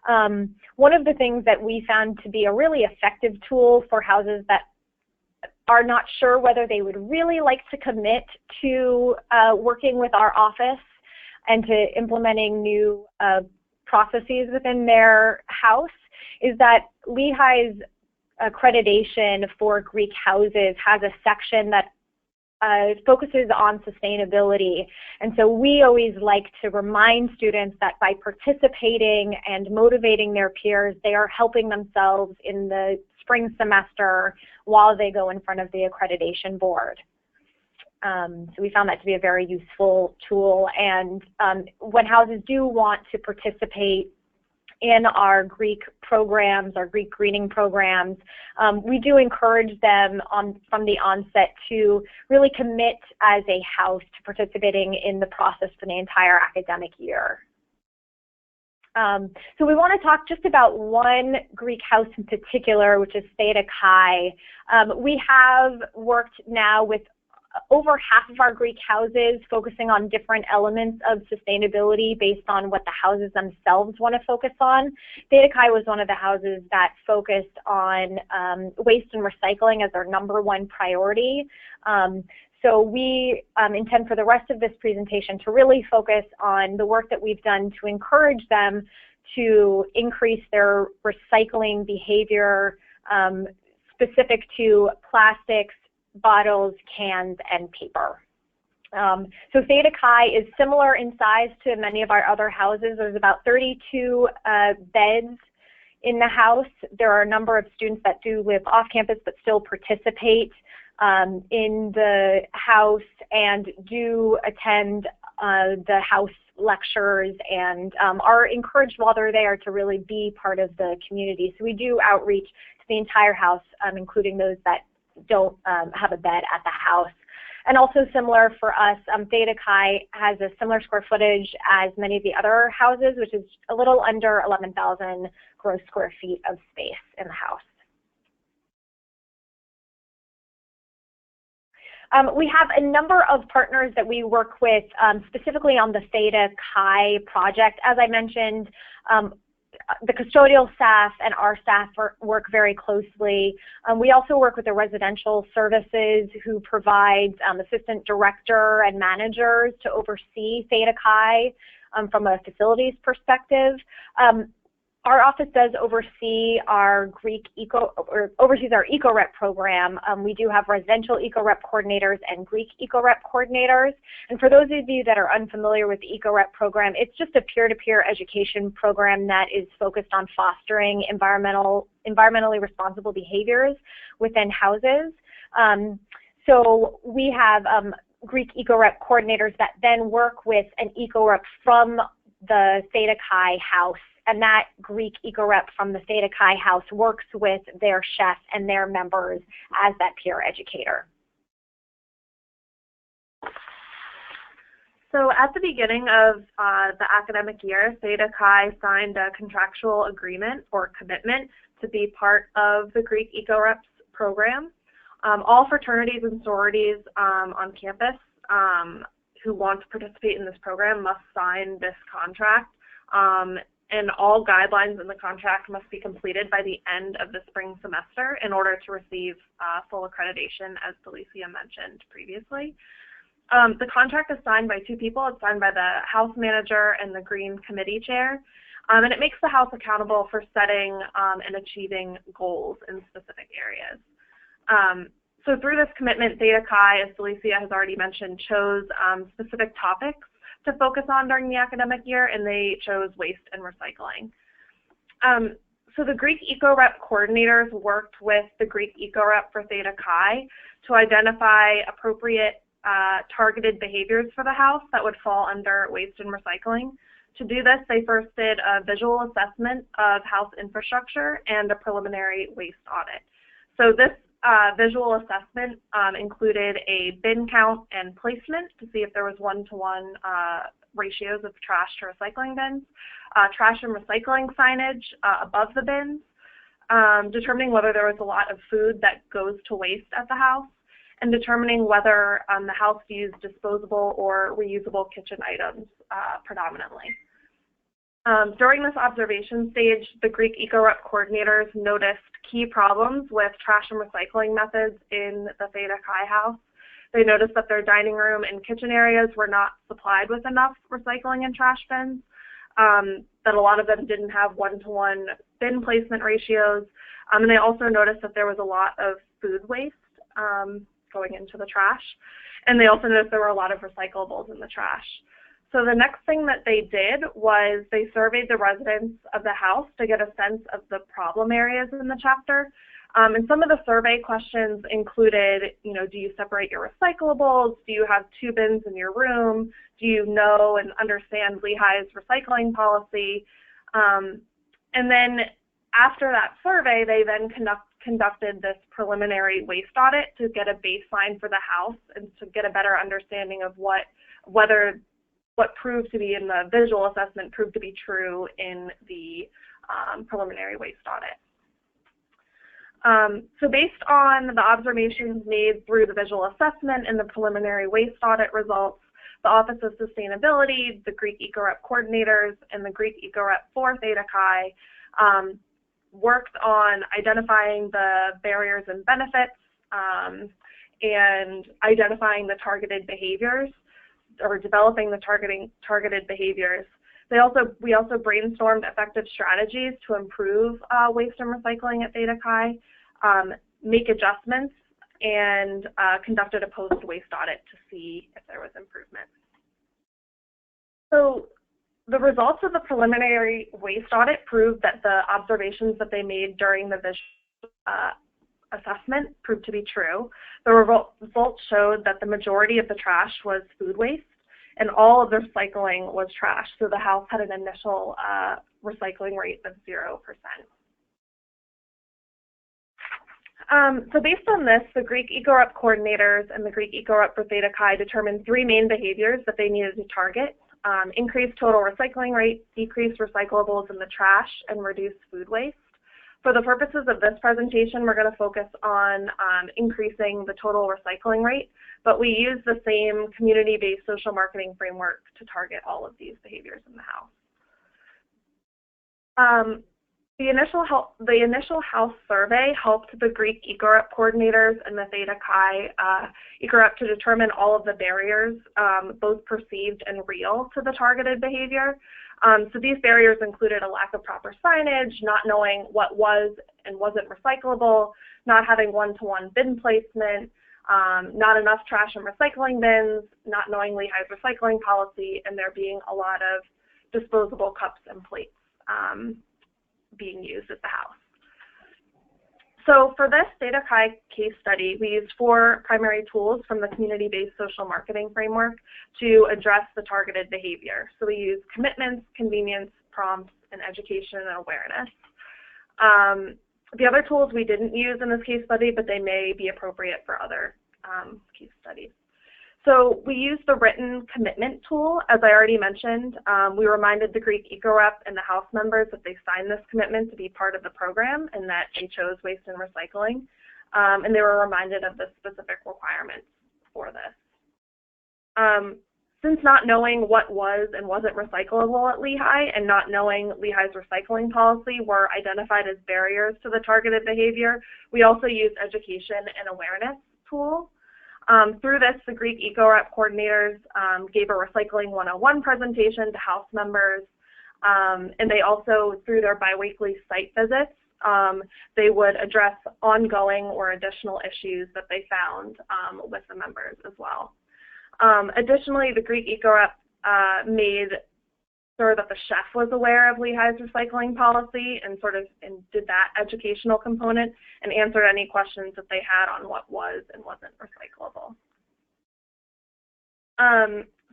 One of the things that we found to be a really effective tool for houses that are not sure whether they would really like to commit to working with our office and to implementing new processes within their house is that Lehigh's accreditation for Greek houses has a section that focuses on sustainability. And so we always like to remind students that by participating and motivating their peers, they are helping themselves in the spring semester while they go in front of the accreditation board. So we found that to be a very useful tool. And when houses do want to participate in our Greek programs, our Greek greening programs, we do encourage them from the onset to really commit as a house to participating in the process for the entire academic year. So we want to talk just about one Greek house in particular, which is Theta Chi. We have worked now with over half of our Greek houses focusing on different elements of sustainability based on what the houses themselves want to focus on. Theta Chi was one of the houses that focused on waste and recycling as their #1 priority. So we intend for the rest of this presentation to really focus on the work that we've done to encourage them to increase their recycling behavior specific to plastics, bottles, cans, and paper. So Theta Chi is similar in size to many of our other houses. There's about 32 beds in the house. There are a number of students that do live off campus but still participate in the house and do attend the house lectures and are encouraged while they're there to really be part of the community. So we do outreach to the entire house, including those that don't have a bed at the house. And also similar for us, Theta Chi has a similar square footage as many of the other houses, which is a little under 11,000 gross square feet of space in the house. We have a number of partners that we work with specifically on the Theta Chi project. As I mentioned, the custodial staff and our staff work very closely. We also work with the residential services who provides assistant director and managers to oversee Theta Chi from a facilities perspective. Our office does oversee our oversees our eco-rep program. We do have residential eco-rep coordinators and Greek eco-rep coordinators. And for those of you that are unfamiliar with the eco-rep program, it's just a peer-to-peer education program that is focused on fostering environmentally responsible behaviors within houses. So we have Greek eco-rep coordinators that then work with an eco-rep from the Theta Chi house. And that Greek eco-rep from the Theta Chi house works with their chef and their members as that peer educator. So at the beginning of the academic year, Theta Chi signed a contractual agreement or commitment to be part of the Greek eco-reps program. All fraternities and sororities on campus who want to participate in this program must sign this contract. And all guidelines in the contract must be completed by the end of the spring semester in order to receive full accreditation, as Delicia mentioned previously. The contract is signed by 2 people. It's signed by the house manager and the green committee chair. And it makes the house accountable for setting and achieving goals in specific areas. So through this commitment, Theta Chi, as Delicia has already mentioned, chose specific topics to focus on during the academic year, and they chose waste and recycling. So the Greek eco-rep coordinators worked with the Greek eco-rep for Theta Chi to identify appropriate targeted behaviors for the house that would fall under waste and recycling. To do this, they first did a visual assessment of house infrastructure and a preliminary waste audit. So this visual assessment included a bin count and placement to see if there was one-to-one ratios of trash to recycling bins, trash and recycling signage above the bins, determining whether there was a lot of food that goes to waste at the house, and determining whether the house used disposable or reusable kitchen items predominantly. During this observation stage, the Greek eco-rep coordinators noticed key problems with trash and recycling methods in the Theta Chi house. They noticed that their dining room and kitchen areas were not supplied with enough recycling and trash bins, that a lot of them didn't have one-to-one bin placement ratios, and they also noticed that there was a lot of food waste going into the trash, and they also noticed there were a lot of recyclables in the trash. So the next thing that they did was they surveyed the residents of the house to get a sense of the problem areas in the chapter. And some of the survey questions included, do you separate your recyclables? Do you have 2 bins in your room? Do you know and understand Lehigh's recycling policy? And then after that survey, they then conducted this preliminary waste audit to get a baseline for the house and to get a better understanding of what proved to be in the visual assessment proved to be true in the preliminary waste audit. So based on the observations made through the visual assessment and the preliminary waste audit results, the Office of Sustainability, the Greek eco-rep coordinators, and the Greek eco-rep for Theta Chi worked on identifying the barriers and benefits and identifying the targeted behaviors, or developing the targeted behaviors. We also brainstormed effective strategies to improve waste and recycling at Theta Chi, make adjustments, and conducted a post-waste audit to see if there was improvement. So the results of the preliminary waste audit proved that the observations that they made during the visual assessment proved to be true. The results showed that the majority of the trash was food waste, and all of the recycling was trash. So the house had an initial recycling rate of 0%. So based on this, the Greek eco-rep coordinators and the Greek eco-rep for Theta Chi determined 3 main behaviors that they needed to target: increase total recycling rate, decrease recyclables in the trash, and reduce food waste. For the purposes of this presentation, we're going to focus on increasing the total recycling rate, but we use the same community-based social marketing framework to target all of these behaviors in the house. The initial house survey helped the Greek eco-rep coordinators and the Theta Chi eco-rep to determine all of the barriers, both perceived and real, to the targeted behavior. So these barriers included a lack of proper signage, not knowing what was and wasn't recyclable, not having one-to-one bin placement, not enough trash and recycling bins, not knowing Lehigh's recycling policy, and there being a lot of disposable cups and plates being used at the house. So for this Theta Chi case study, we used 4 primary tools from the community-based social marketing framework to address the targeted behavior. So we used commitments, convenience, prompts, and education and awareness. The other tools we didn't use in this case study, but they may be appropriate for other case studies. So we used the written commitment tool, as I already mentioned. We reminded the Greek eco-rep and the house members that they signed this commitment to be part of the program and that they chose waste and recycling. And they were reminded of the specific requirements for this. Since not knowing what was and wasn't recyclable at Lehigh and not knowing Lehigh's recycling policy were identified as barriers to the targeted behavior, we also used education and awareness tool. Through this, the Greek eco-rep coordinators gave a Recycling 101 presentation to house members, and they also, through their biweekly site visits, they would address ongoing or additional issues that they found with the members as well. Additionally, the Greek eco-rep made sure that the chef was aware of Lehigh's recycling policy and did that educational component and answered any questions that they had on what was and wasn't recyclable.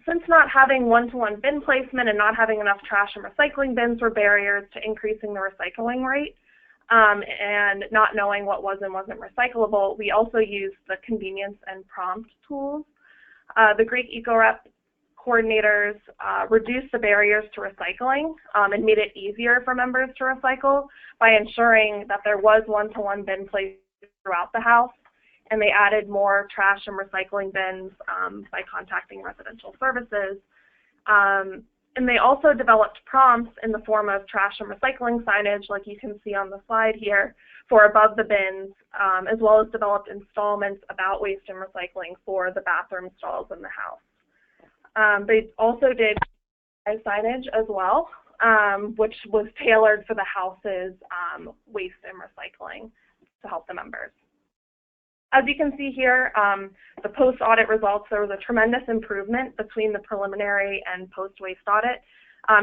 Since not having one-to-one bin placement and not having enough trash and recycling bins were barriers to increasing the recycling rate, and not knowing what was and wasn't recyclable, we also used the convenience and prompt tools. The Greek eco-rep coordinators reduced the barriers to recycling and made it easier for members to recycle by ensuring that there was one-to-one bin placed throughout the house, and they added more trash and recycling bins by contacting residential services. And they also developed prompts in the form of trash and recycling signage, like you can see on the slide here, for above the bins, as well as developed installments about waste and recycling for the bathroom stalls in the house. They also did signage as well, which was tailored for the house's waste and recycling to help the members. As you can see here, the post-audit results, there was a tremendous improvement between the preliminary and post-waste audit.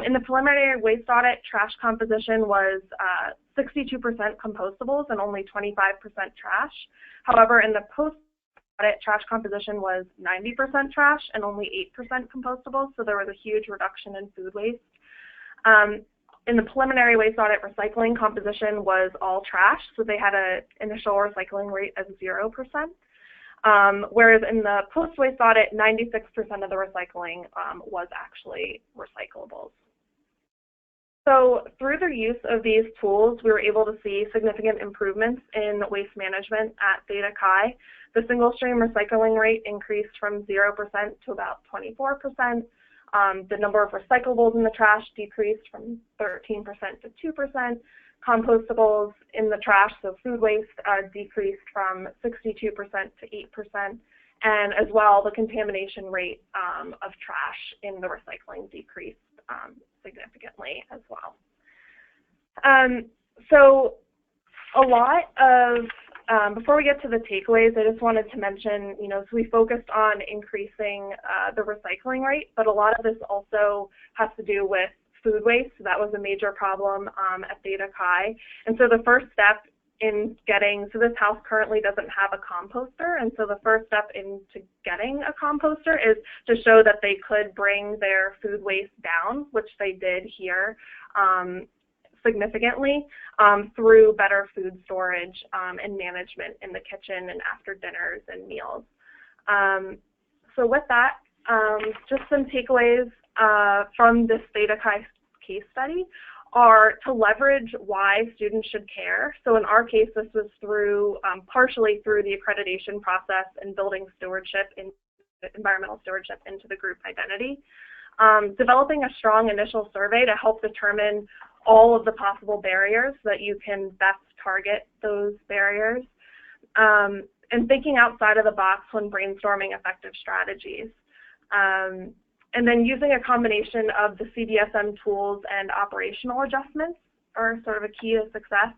In the preliminary waste audit, trash composition was 62% compostables and only 25% trash. However, in the post-audit, trash composition was 90% trash and only 8% compostables, so there was a huge reduction in food waste. In the preliminary waste audit, recycling composition was all trash, so they had an initial recycling rate of 0%. Whereas in the post-waste audit, 96% of the recycling was actually recyclables. So through the use of these tools, we were able to see significant improvements in waste management at Theta Chi. The single-stream recycling rate increased from 0% to about 24%. The number of recyclables in the trash decreased from 13% to 2%. Compostables in the trash, so food waste, decreased from 62% to 8%. And as well, the contamination rate of trash in the recycling decreased significantly as well. So a lot of, before we get to the takeaways, I just wanted to mention, so we focused on increasing the recycling rate, but a lot of this also has to do with food waste. So that was a major problem at Theta Chi. And so the first step in getting, so this house currently doesn't have a composter, and so the first step into getting a composter is to show that they could bring their food waste down, which they did here significantly through better food storage and management in the kitchen and after dinners and meals. So with that, just some takeaways from this Theta Chi case study are to leverage why students should care. So in our case, this was through, partially through the accreditation process and building stewardship, environmental stewardship into the group identity. Developing a strong initial survey to help determine all of the possible barriers so that you can best target those barriers. And thinking outside of the box when brainstorming effective strategies. And then using a combination of the CDSM tools and operational adjustments are sort of a key to success.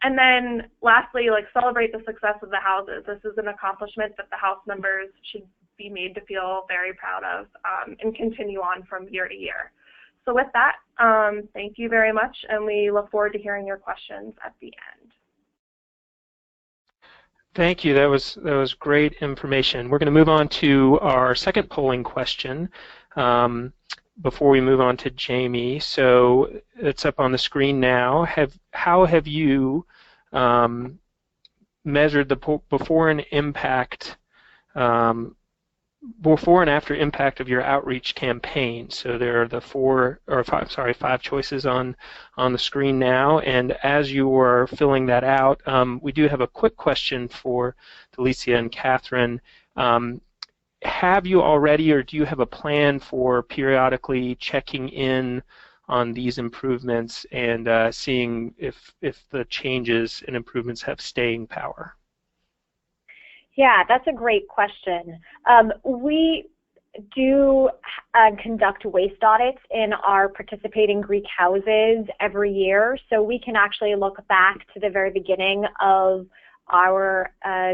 And then lastly, celebrate the success of the houses. This is an accomplishment that the house members should be made to feel very proud of and continue on from year to year. So with that, thank you very much, and we look forward to hearing your questions at the end. Thank you. That was great information. We're going to move on to our second polling question before we move on to Jamie. So it's up on the screen now. How have you measured the before and after impact of your outreach campaign? So there are the five choices on the screen now, and as you are filling that out, we do have a quick question for Delicia and Catherine. Have you already, or do you have a plan for periodically checking in on these improvements and seeing if the changes and improvements have staying power? Yeah, that's a great question. We do conduct waste audits in our participating Greek houses every year, so we can actually look back to the very beginning of our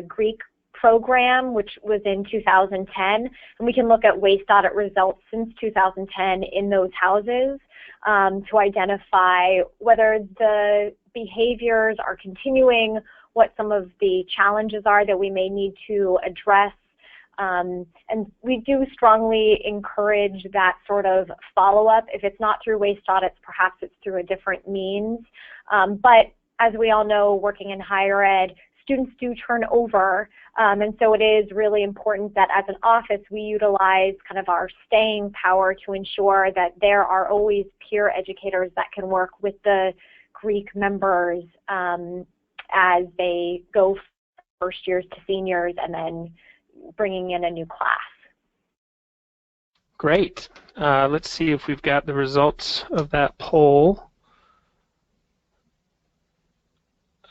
Greek program, which was in 2010, and we can look at waste audit results since 2010 in those houses to identify whether the behaviors are continuing, what some of the challenges are that we may need to address. And we do strongly encourage that sort of follow-up. If it's not through waste audits, perhaps it's through a different means. But as we all know, working in higher ed, students do turn over, and so it is really important that as an office we utilize kind of our staying power to ensure that there are always peer educators that can work with the Greek members as they go first years to seniors and then bringing in a new class. Great. Let's see if we've got the results of that poll.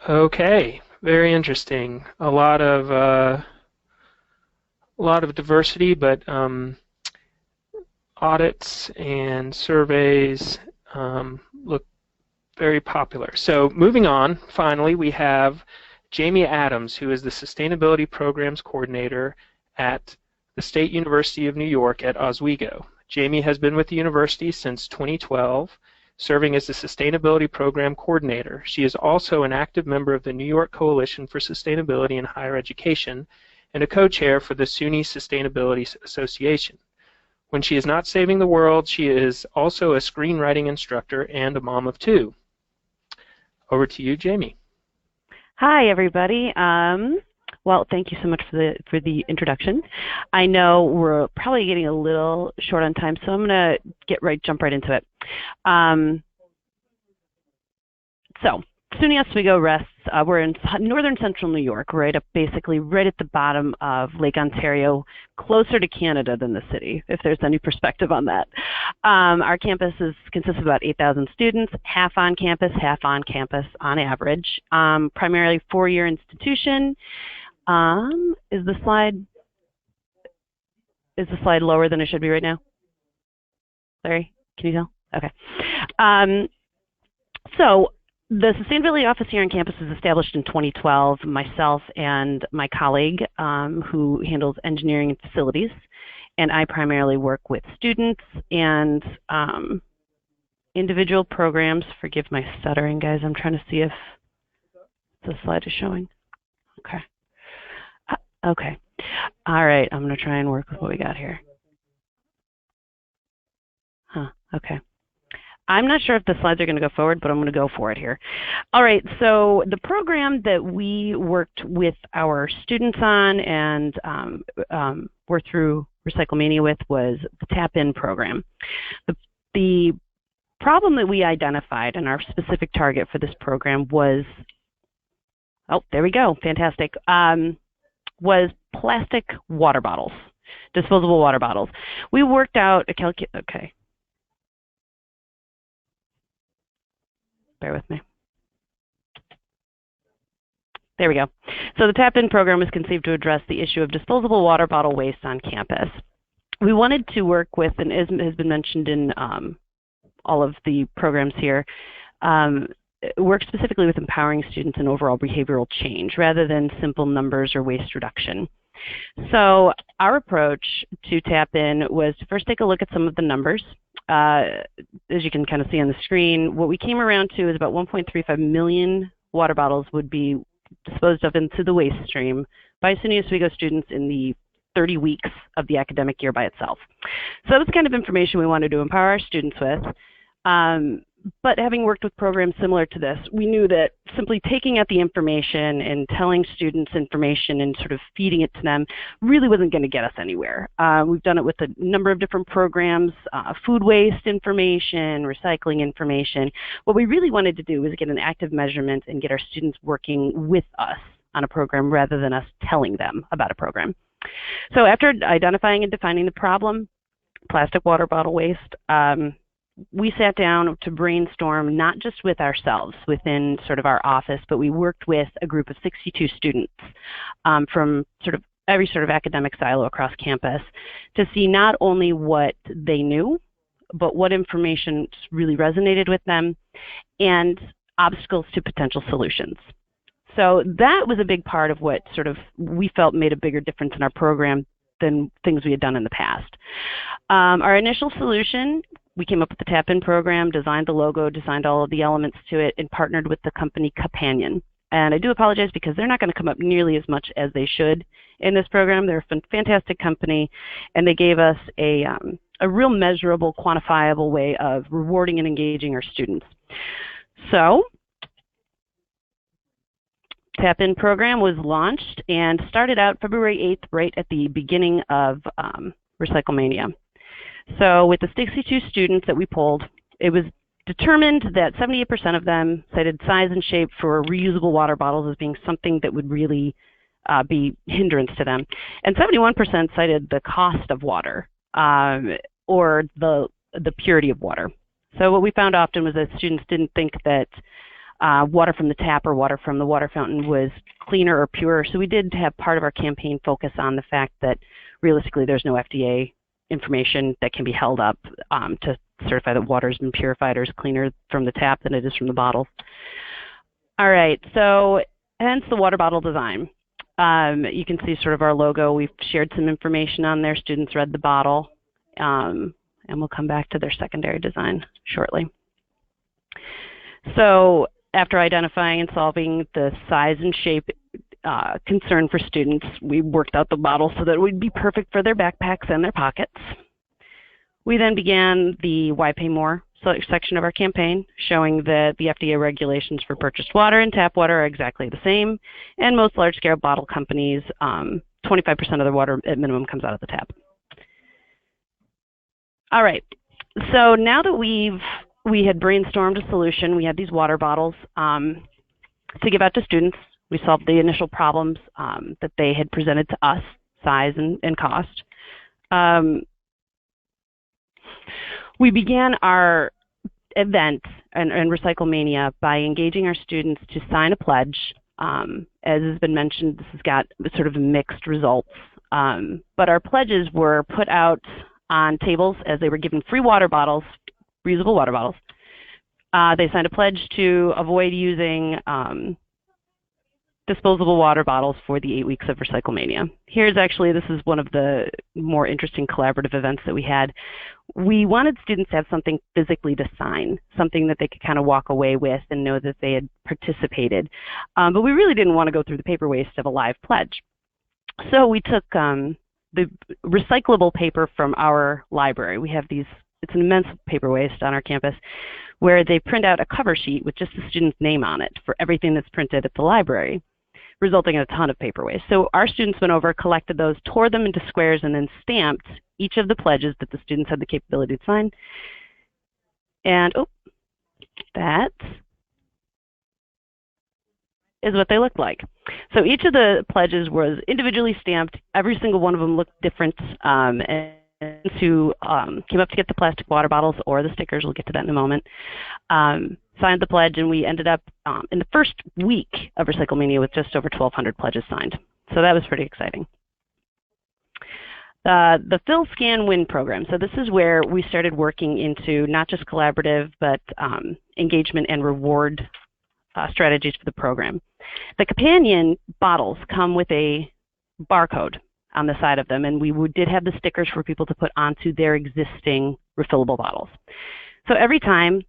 Okay, very interesting. A lot of diversity, but audits and surveys look very popular. So moving on, finally, we have Jamie Adams, who is the Sustainability Programs Coordinator at the State University of New York at Oswego. Jamie has been with the university since 2012, serving as the Sustainability Program Coordinator. She is also an active member of the New York Coalition for Sustainability in Higher Education and a co-chair for the SUNY Sustainability Association. When she is not saving the world, she is also a screenwriting instructor and a mom of two. Over to you, Jamie. Hi, everybody. Well, thank you so much for the introduction. I know we're probably getting a little short on time, so I'm going to jump right into it. So, SUNY Oswego rests. We're in northern central New York, basically right at the bottom of Lake Ontario, closer to Canada than the city, if there's any perspective on that. Our campus consists of about 8,000 students, half on campus on average. Primarily four-year institution. Is the slide lower than it should be right now? Larry, can you tell? Okay. So the Sustainability Office here on campus was established in 2012. Myself and my colleague, who handles engineering and facilities, and I primarily work with students and individual programs. Forgive my stuttering, guys. I'm trying to see if the slide is showing. Okay. Okay. All right. I'm going to try and work with what we got here. Okay. I'm not sure if the slides are going to go forward, but I'm going to go for it here. All right. So the program that we worked with our students on and worked through Recyclemania with was the Tap-In program. The problem that we identified and our specific target for this program was, oh, there we go. Fantastic. Was plastic water bottles, disposable water bottles. We worked out a okay. Bear with me. There we go. So the Tap-In program was conceived to address the issue of disposable water bottle waste on campus. We wanted to work with, and as has been mentioned in all of the programs here, work specifically with empowering students in overall behavioral change rather than simple numbers or waste reduction. So our approach to Tap-In was to first take a look at some of the numbers. As you can kind of see on the screen, what we came around to is about 1.35 million water bottles would be disposed of into the waste stream by SUNY Oswego students in the 30 weeks of the academic year by itself. So that was the kind of information we wanted to empower our students with. But having worked with programs similar to this, we knew that simply taking out the information and telling students information and sort of feeding it to them really wasn't going to get us anywhere. We've done it with a number of different programs, food waste information, recycling information. What we really wanted to do was get an active measurement and get our students working with us on a program rather than us telling them about a program. So after identifying and defining the problem, plastic water bottle waste, we sat down to brainstorm not just with ourselves within sort of our office, but we worked with a group of 62 students from sort of every sort of academic silo across campus to see not only what they knew, but what information really resonated with them and obstacles to potential solutions. So that was a big part of what sort of we felt made a bigger difference in our program than things we had done in the past. Our initial solution, we came up with the Tap-In program, designed the logo, designed all of the elements to it, and partnered with the company Companion. And I do apologize because they're not going to come up nearly as much as they should in this program. They're a fantastic company, and they gave us a real measurable, quantifiable way of rewarding and engaging our students. So Tap-In program was launched and started out February 8th, right at the beginning of Recyclemania. So with the 62 students that we polled, it was determined that 78% of them cited size and shape for reusable water bottles as being something that would really be hindrance to them. And 71% cited the cost of water or the purity of water. So what we found often was that students didn't think that water from the tap or water from the water fountain was cleaner or purer. So we did have part of our campaign focus on the fact that realistically there's no FDA information that can be held up to certify that water has been purified or is cleaner from the tap than it is from the bottles. All right, so hence the water bottle design. You can see sort of our logo. We've shared some information on there. Students read the bottle, and we'll come back to their secondary design shortly. So after identifying and solving the size and shape concern for students, we worked out the bottle so that it would be perfect for their backpacks and their pockets. We then began the Why Pay More section of our campaign, showing that the FDA regulations for purchased water and tap water are exactly the same, and most large-scale bottle companies, 25% of their water at minimum comes out of the tap. All right, so now that we had brainstormed a solution, we had these water bottles to give out to students. We solved the initial problems that they had presented to us, size and cost. We began our event and Recycle Mania by engaging our students to sign a pledge. As has been mentioned, this has got sort of mixed results, but our pledges were put out on tables as they were given free water bottles, reusable water bottles. They signed a pledge to avoid using disposable water bottles for the 8 weeks of Recycle Mania. This is one of the more interesting collaborative events that we had. We wanted students to have something physically to sign, something that they could kind of walk away with and know that they had participated. But we really didn't want to go through the paper waste of a live pledge. So we took the recyclable paper from our library. We have these, it's an immense paper waste on our campus, where they print out a cover sheet with just the student's name on it for everything that's printed at the library, resulting in a ton of paper waste. So our students went over, collected those, tore them into squares, and then stamped each of the pledges that the students had the capability to sign. And, oh, that is what they looked like. So each of the pledges was individually stamped. Every single one of them looked different. And who came up to get the plastic water bottles or the stickers, we'll get to that in a moment, signed the pledge, and we ended up in the first week of Recycle Mania with just over 1,200 pledges signed. So that was pretty exciting. The Fill, Scan, Win program. So this is where we started working into not just collaborative, but engagement and reward strategies for the program. The companion bottles come with a barcode on the side of them, and we did have the stickers for people to put onto their existing refillable bottles. So every time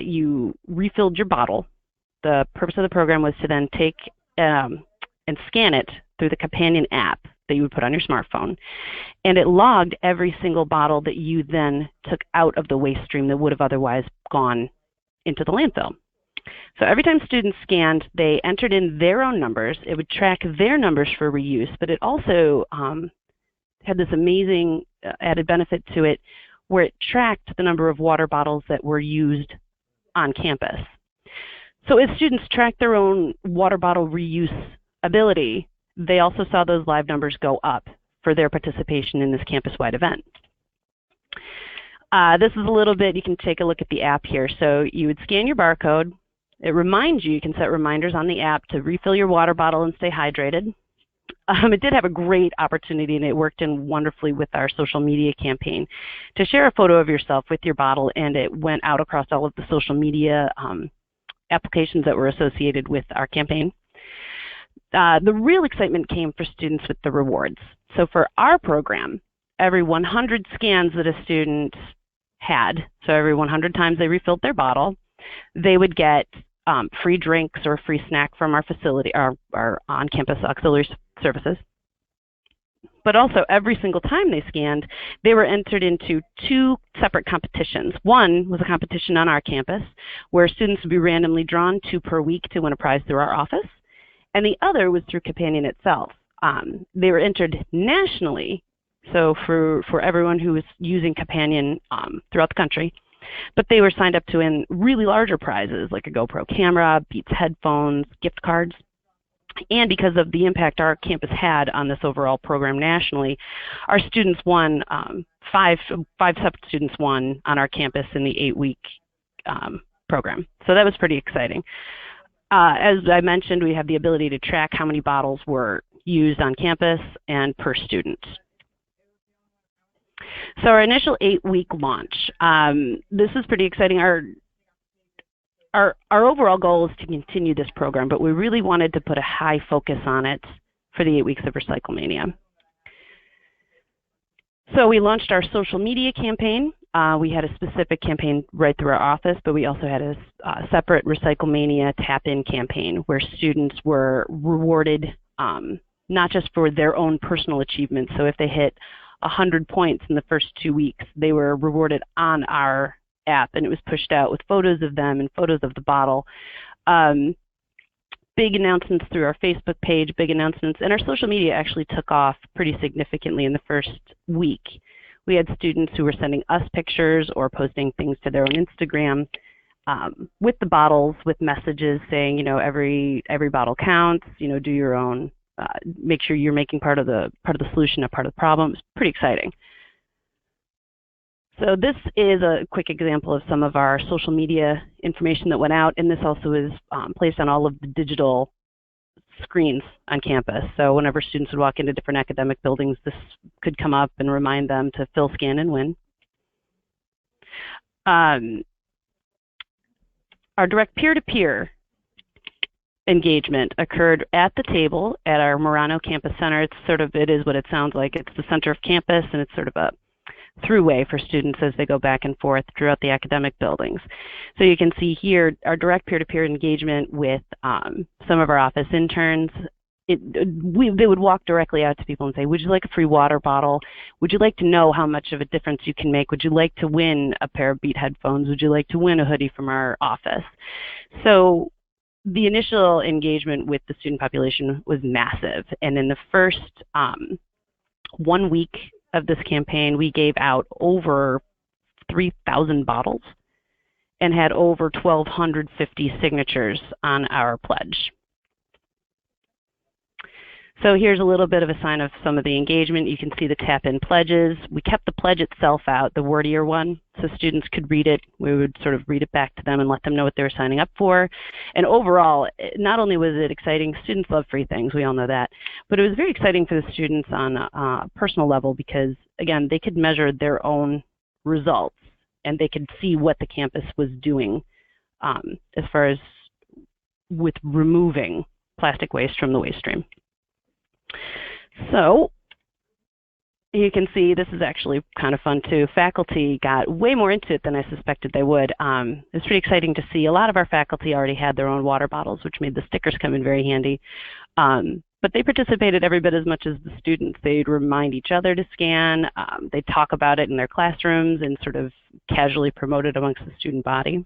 you refilled your bottle, the purpose of the program was to then take and scan it through the companion app that you would put on your smartphone, and it logged every single bottle that you then took out of the waste stream that would have otherwise gone into the landfill. So every time students scanned, they entered in their own numbers. It would track their numbers for reuse, but it also had this amazing added benefit to it where it tracked the number of water bottles that were used on campus. So as students tracked their own water bottle reuse ability, they also saw those live numbers go up for their participation in this campus-wide event. This is a little bit, you can take a look at the app here. So you would scan your barcode. It reminds you, you can set reminders on the app to refill your water bottle and stay hydrated. It did have a great opportunity, and it worked in wonderfully with our social media campaign, to share a photo of yourself with your bottle, and it went out across all of the social media applications that were associated with our campaign. The real excitement came for students with the rewards. So for our program, every 100 scans that a student had, so every 100 times they refilled their bottle, they would get free drinks or a free snack from our facility, our on-campus auxiliary services. But also, every single time they scanned, they were entered into 2 separate competitions. One was a competition on our campus, where students would be randomly drawn 2 per week to win a prize through our office. And the other was through Companion itself. They were entered nationally, so for everyone who was using Companion throughout the country. But they were signed up to win really larger prizes like a GoPro camera, Beats headphones, gift cards. And because of the impact our campus had on this overall program nationally, our students won five separate students won on our campus in the 8-week program. So that was pretty exciting. As I mentioned, we have the ability to track how many bottles were used on campus and per student. So our initial 8-week launch, this is pretty exciting. Our overall goal is to continue this program, but we really wanted to put a high focus on it for the 8 weeks of Recyclemania. So we launched our social media campaign. We had a specific campaign right through our office, but we also had a separate Recyclemania tap-in campaign where students were rewarded not just for their own personal achievements. So if they hit 100 points in the first 2 weeks, they were rewarded on our app, and it was pushed out with photos of them and photos of the bottle. Big announcements through our Facebook page, big announcements, and our social media actually took off pretty significantly in the first week. We had students who were sending us pictures or posting things to their own Instagram with the bottles, with messages saying, you know, every bottle counts, you know, do your own, make sure you're making part of the solution, not part of the problem. It's pretty exciting. So this is a quick example of some of our social media information that went out, and this also is placed on all of the digital screens on campus. So whenever students would walk into different academic buildings, this could come up and remind them to fill, scan, and win. Our direct peer-to-peer engagement occurred at the table at our Murano Campus Center. It is what it sounds like. It's the center of campus, and it's sort of a throughway for students as they go back and forth throughout the academic buildings. So you can see here our direct peer-to-peer engagement with some of our office interns. They would walk directly out to people and say, would you like a free water bottle? Would you like to know how much of a difference you can make? Would you like to win a pair of Beat headphones? Would you like to win a hoodie from our office? So the initial engagement with the student population was massive. And in the first 1 week of this campaign, we gave out over 3,000 bottles and had over 1,250 signatures on our pledge. So here's a little bit of a sign of some of the engagement. You can see the tap-in pledges. We kept the pledge itself out, the wordier one, so students could read it. We would sort of read it back to them and let them know what they were signing up for. And overall, not only was it exciting, students love free things, we all know that, but it was very exciting for the students on a personal level because, again, they could measure their own results and they could see what the campus was doing as far as with removing plastic waste from the waste stream. So you can see this is actually kind of fun too. Faculty got way more into it than I suspected they would. It's pretty exciting to see. A lot of our faculty already had their own water bottles, which made the stickers come in very handy. But they participated every bit as much as the students. They'd remind each other to scan. They'd talk about it in their classrooms and sort of casually promote it amongst the student body.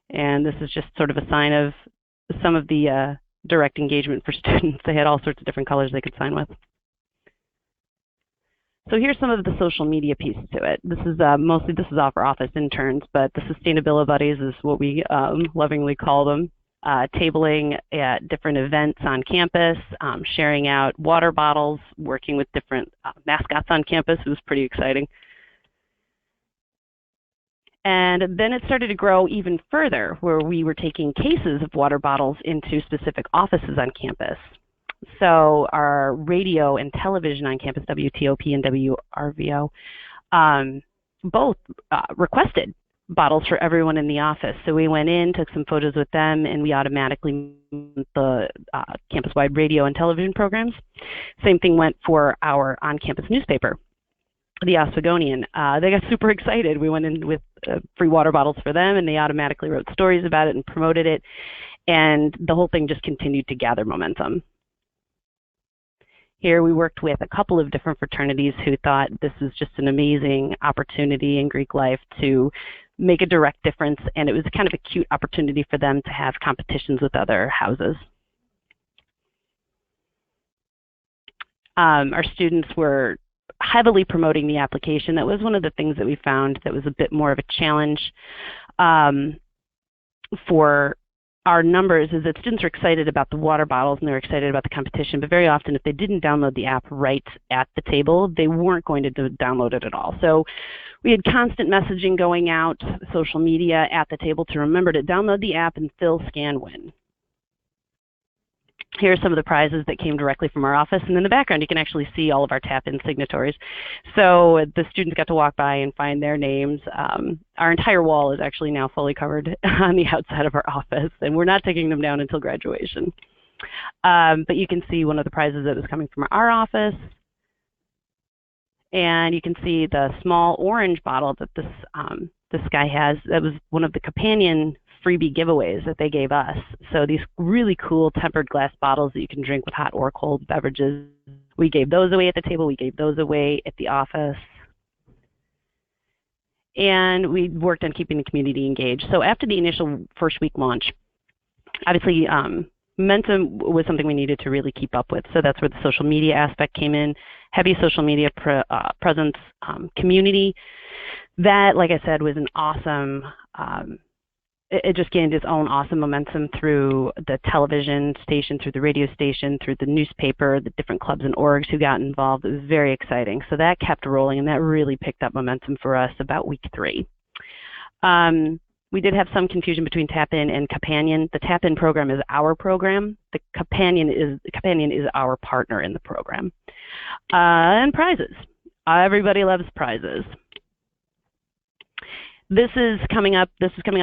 And this is just sort of a sign of some of the direct engagement for students. They had all sorts of different colors they could sign with. So here's some of the social media piece to it. This is mostly this is all for office interns, but the Sustainability Buddies is what we lovingly call them. Tabling at different events on campus, sharing out water bottles, working with different mascots on campus. It was pretty exciting. And then it started to grow even further, where we were taking cases of water bottles into specific offices on campus. So our radio and television on campus, WTOP and WRVO, both requested bottles for everyone in the office. So we went in, took some photos with them, and we automatically the campus-wide radio and television programs. Same thing went for our on-campus newspaper, the Oswegonian. They got super excited. We went in with free water bottles for them, and they automatically wrote stories about it and promoted it. And the whole thing just continued to gather momentum. Here we worked with a couple of different fraternities who thought this was just an amazing opportunity in Greek life to make a direct difference, and it was kind of a cute opportunity for them to have competitions with other houses. Our students were heavily promoting the application. That was one of the things that we found that was a bit more of a challenge for our numbers is that students are excited about the water bottles and they're excited about the competition, but very often if they didn't download the app right at the table, they weren't going to download it at all. So we had constant messaging going out, social media at the table to remember to download the app and fill, scan, win. Here are some of the prizes that came directly from our office, and in the background you can actually see all of our tap-in signatories. So the students got to walk by and find their names. Our entire wall is actually now fully covered on the outside of our office, and we're not taking them down until graduation. But you can see one of the prizes that was coming from our office, and you can see the small orange bottle that this guy has. That was one of the companion freebie giveaways that they gave us. So these really cool tempered glass bottles that you can drink with hot or cold beverages. We gave those away at the table. We gave those away at the office. And we worked on keeping the community engaged. So after the initial first week launch, obviously momentum was something we needed to really keep up with. So that's where the social media aspect came in. Heavy social media presence, community. That, like I said, was an awesome it just gained its own awesome momentum through the television station, through the radio station, through the newspaper, the different clubs and orgs who got involved. It was very exciting. So that kept rolling, and that really picked up momentum for us about week 3. We did have some confusion between Tap-In and Companion. The Tap-In program is our program. The Companion is our partner in the program. And prizes. Everybody loves prizes. This is coming up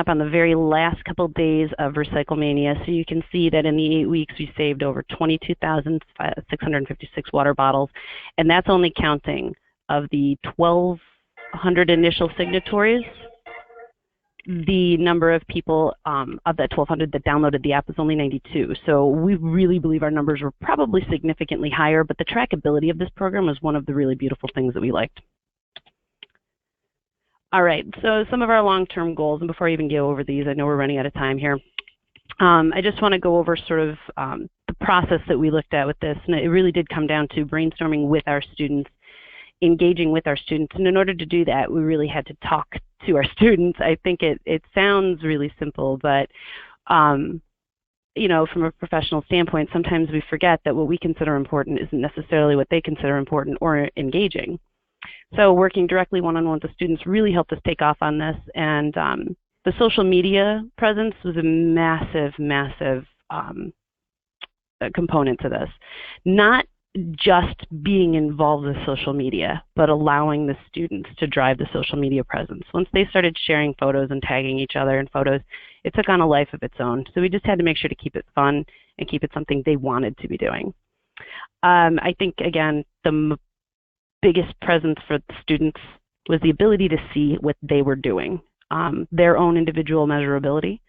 on the very last couple days of Recyclemania. So you can see that in the 8 weeks we saved over 22,656 water bottles, and that's only counting of the 1,200 initial signatories. The number of people of that 1,200 that downloaded the app was only 92. So we really believe our numbers were probably significantly higher, but the trackability of this program was one of the really beautiful things that we liked. All right, so some of our long-term goals, and before I even go over these, I know we're running out of time here. I just want to go over sort of the process that we looked at with this, and it really did come down to brainstorming with our students, engaging with our students, and in order to do that, we really had to talk to our students. I think it sounds really simple, but you know, from a professional standpoint, sometimes we forget that what we consider important isn't necessarily what they consider important or engaging. So working directly one-on-one with the students really helped us take off on this, and the social media presence was a massive, massive component to this. Not just being involved with social media, but allowing the students to drive the social media presence. Once they started sharing photos and tagging each other in photos, it took on a life of its own. So we just had to make sure to keep it fun and keep it something they wanted to be doing. I think, again, the biggest presence for the students was the ability to see what they were doing, their own individual measurability,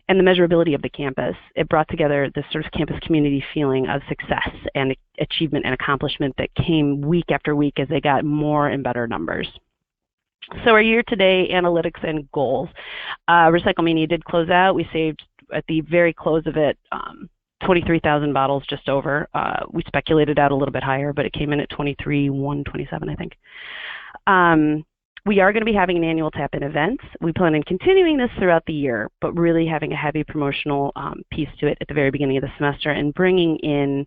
and the measurability of the campus. It brought together this sort of campus community feeling of success and achievement and accomplishment that came week after week as they got more and better numbers. So our year-to-date analytics and goals. Recyclemania did close out. We saved, at the very close of it, 23,000 bottles, just over. We speculated out a little bit higher, but it came in at 23,127, I think. We are going to be having an annual Tap-In event. We plan on continuing this throughout the year, but really having a heavy promotional piece to it at the very beginning of the semester and bringing in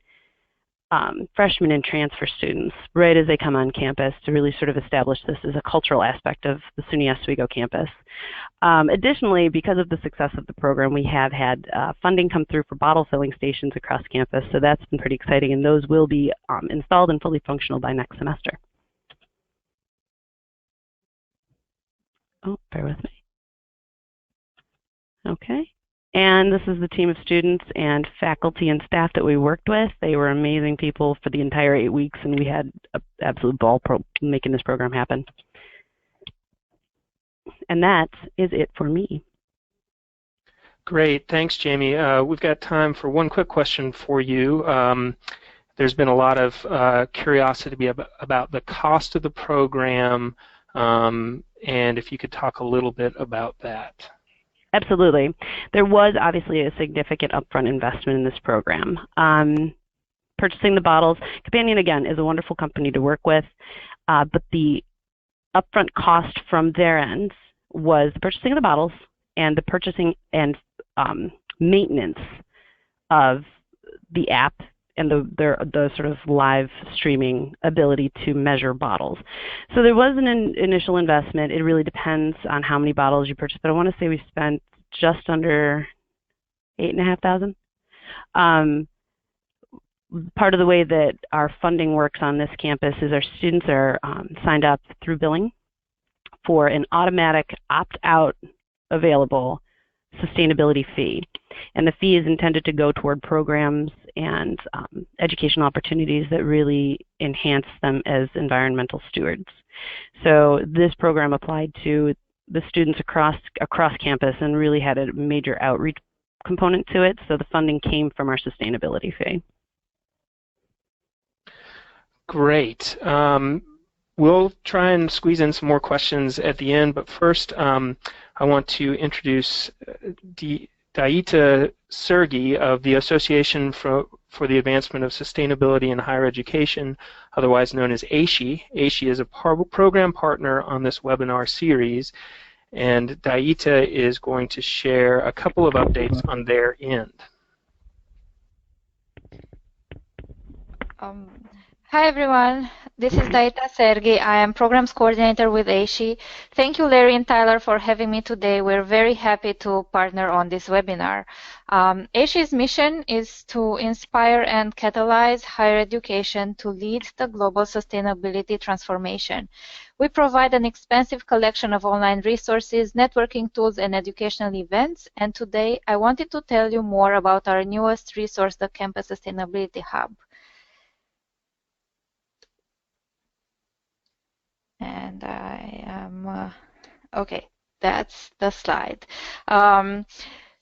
freshmen and transfer students right as they come on campus to really sort of establish this as a cultural aspect of the SUNY Oswego campus. Additionally, because of the success of the program, we have had funding come through for bottle filling stations across campus, so that's been pretty exciting, and those will be installed and fully functional by next semester. Oh, bear with me. Okay. And this is the team of students and faculty and staff that we worked with. They were amazing people for the entire 8 weeks, and we had an absolute ball making this program happen. And that is it for me. Great. Thanks, Jamie. We've got time for one quick question for you. There's been a lot of curiosity about the cost of the program, and if you could talk a little bit about that. Absolutely. There was obviously a significant upfront investment in this program. Purchasing the bottles, Companion, again, is a wonderful company to work with, but the upfront cost from their end was the purchasing of the bottles and the purchasing and maintenance of the app and the sort of live streaming ability to measure bottles. So there was an initial investment. It really depends on how many bottles you purchase, but I want to say we spent just under $8,500. Part of the way that our funding works on this campus is our students are signed up through billing for an automatic opt-out available sustainability fee. And the fee is intended to go toward programs and educational opportunities that really enhance them as environmental stewards. So this program applied to the students across campus and really had a major outreach component to it. So the funding came from our sustainability fee. Great. We'll try and squeeze in some more questions at the end, but first I want to introduce Daita Sergi of the Association for the Advancement of Sustainability in Higher Education, otherwise known as ASHE. ASHE is a program partner on this webinar series, and Daita is going to share a couple of updates on their end. Hi everyone, this is Daita Sergi. I am Programs Coordinator with ASHE. Thank you Larry and Tyler for having me today. We're very happy to partner on this webinar. ASHE's mission is to inspire and catalyze higher education to lead the global sustainability transformation. We provide an expansive collection of online resources, networking tools, and educational events, and today I wanted to tell you more about our newest resource, the Campus Sustainability Hub. And I am, okay, that's the slide.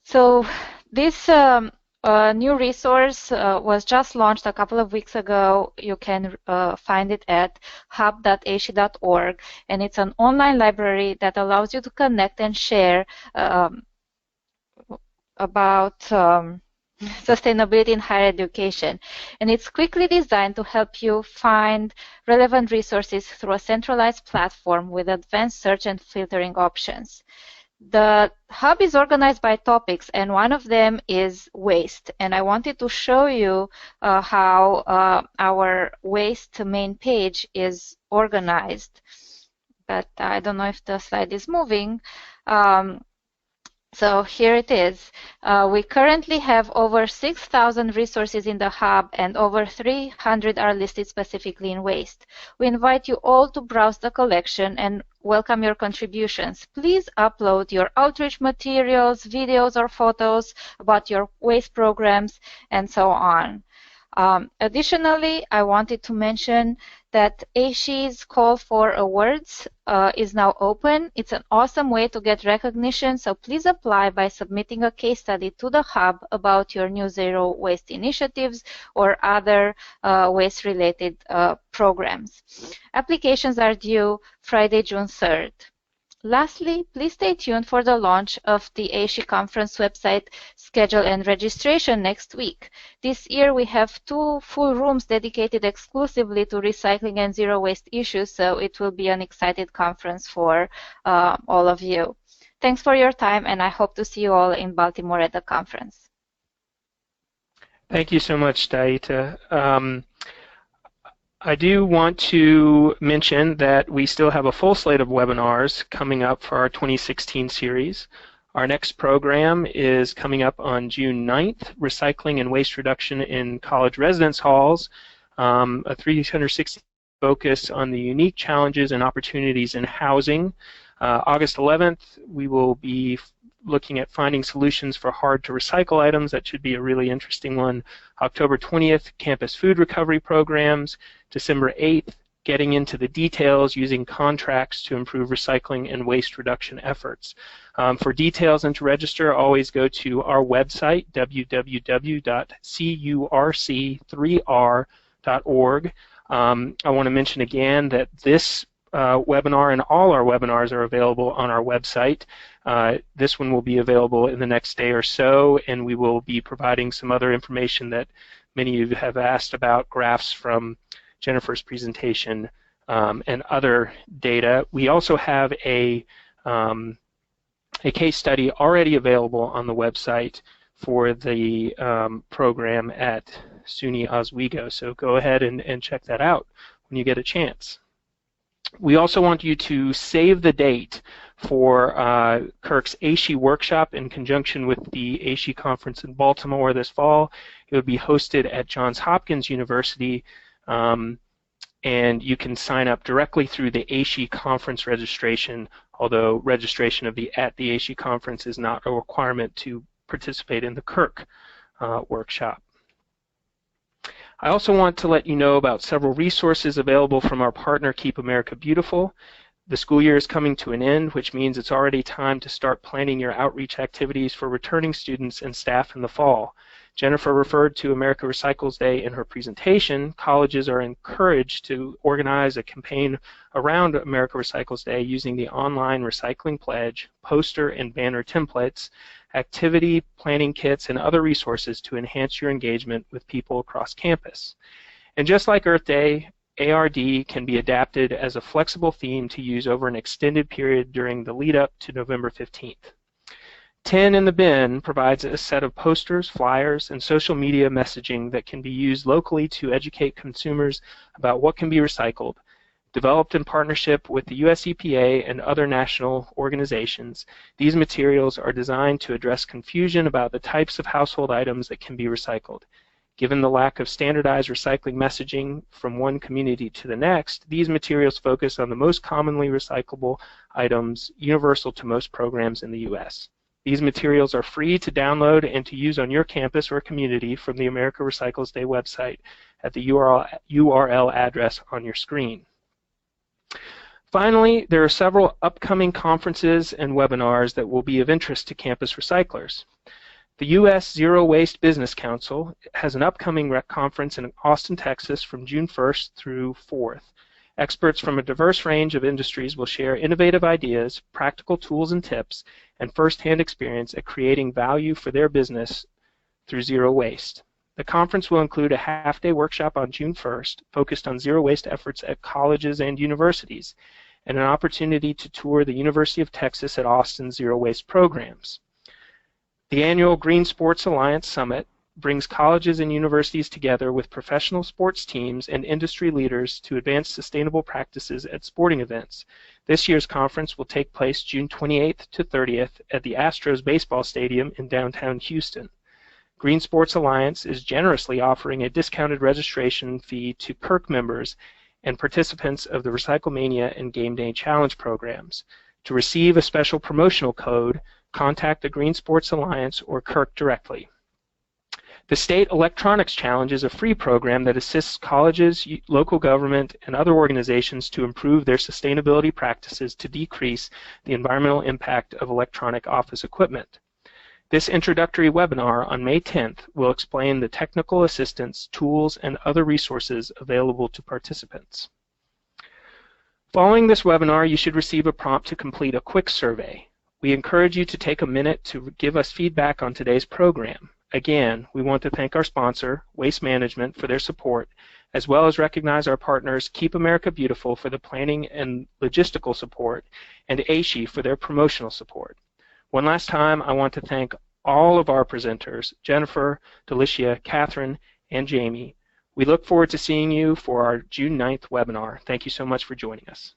So this new resource was just launched a couple of weeks ago. You can find it at hub.ashe.org, and it's an online library that allows you to connect and share about sustainability in higher education, and it's quickly designed to help you find relevant resources through a centralized platform with advanced search and filtering options. The hub is organized by topics, and one of them is waste, and I wanted to show you how our waste main page is organized, but I don't know if the slide is moving. So here it is. We currently have over 6,000 resources in the hub, and over 300 are listed specifically in waste. We invite you all to browse the collection and welcome your contributions. Please upload your outreach materials, videos, or photos about your waste programs, and so on. Additionally, I wanted to mention that ASHE's call for awards is now open. It's an awesome way to get recognition, so please apply by submitting a case study to the hub about your new zero waste initiatives or other waste-related programs. Applications are due Friday, June 3rd. Lastly, please stay tuned for the launch of the ASHE conference website schedule and registration next week. This year we have 2 full rooms dedicated exclusively to recycling and zero waste issues, so it will be an exciting conference for all of you. Thanks for your time, and I hope to see you all in Baltimore at the conference. Thank you so much, Daita. I do want to mention that we still have a full slate of webinars coming up for our 2016 series. Our next program is coming up on June 9th, Recycling and Waste Reduction in College Residence Halls, a 360 focus on the unique challenges and opportunities in housing. August 11th, we will be looking at finding solutions for hard-to-recycle items. That should be a really interesting one. October 20th, campus food recovery programs. December 8th, getting into the details using contracts to improve recycling and waste reduction efforts. For details and to register, always go to our website, www.curc3r.org. I want to mention again that this webinar and all our webinars are available on our website. This one will be available in the next day or so, and we will be providing some other information that many of you have asked about, graphs from Jennifer's presentation, and other data. We also have a case study already available on the website for the program at SUNY Oswego. So go ahead and check that out when you get a chance. We also want you to save the date for CURC's ASHE workshop in conjunction with the ASHE conference in Baltimore this fall. It will be hosted at Johns Hopkins University, and you can sign up directly through the ASHE conference registration, although registration at the ASHE conference is not a requirement to participate in the CURC workshop. I also want to let you know about several resources available from our partner Keep America Beautiful. The school year is coming to an end, which means it's already time to start planning your outreach activities for returning students and staff in the fall. Jennifer referred to America Recycles Day in her presentation. Colleges are encouraged to organize a campaign around America Recycles Day using the online recycling pledge, poster and banner templates, activity planning kits, and other resources to enhance your engagement with people across campus. And just like Earth Day, ARD can be adapted as a flexible theme to use over an extended period during the lead up to November 15th. 10 in the Bin provides a set of posters, flyers, and social media messaging that can be used locally to educate consumers about what can be recycled. Developed in partnership with the US EPA and other national organizations, these materials are designed to address confusion about the types of household items that can be recycled. Given the lack of standardized recycling messaging from one community to the next, these materials focus on the most commonly recyclable items universal to most programs in the US. These materials are free to download and to use on your campus or community from the America Recycles Day website at the URL address on your screen. Finally, there are several upcoming conferences and webinars that will be of interest to campus recyclers. The U.S. Zero Waste Business Council has an upcoming rec conference in Austin, Texas from June 1st through 4th. Experts from a diverse range of industries will share innovative ideas, practical tools and tips, and first-hand experience at creating value for their business through zero waste. The conference will include a half-day workshop on June 1st focused on zero waste efforts at colleges and universities, and an opportunity to tour the University of Texas at Austin's zero waste programs. The annual Green Sports Alliance Summit brings colleges and universities together with professional sports teams and industry leaders to advance sustainable practices at sporting events. This year's conference will take place June 28th to 30th at the Astros baseball stadium in downtown Houston. Green Sports Alliance is generously offering a discounted registration fee to CURC members and participants of the Recyclemania and Game Day Challenge programs. To receive a special promotional code, contact the Green Sports Alliance or CURC directly. The State Electronics Challenge is a free program that assists colleges, local government, and other organizations to improve their sustainability practices to decrease the environmental impact of electronic office equipment. This introductory webinar on May 10th will explain the technical assistance, tools, and other resources available to participants. Following this webinar, you should receive a prompt to complete a quick survey. We encourage you to take a minute to give us feedback on today's program. Again, we want to thank our sponsor, Waste Management, for their support, as well as recognize our partners, Keep America Beautiful, for the planning and logistical support, and ASHE for their promotional support. One last time, I want to thank all of our presenters, Jennifer, Delicia, Catherine, and Jamie. We look forward to seeing you for our June 9th webinar. Thank you so much for joining us.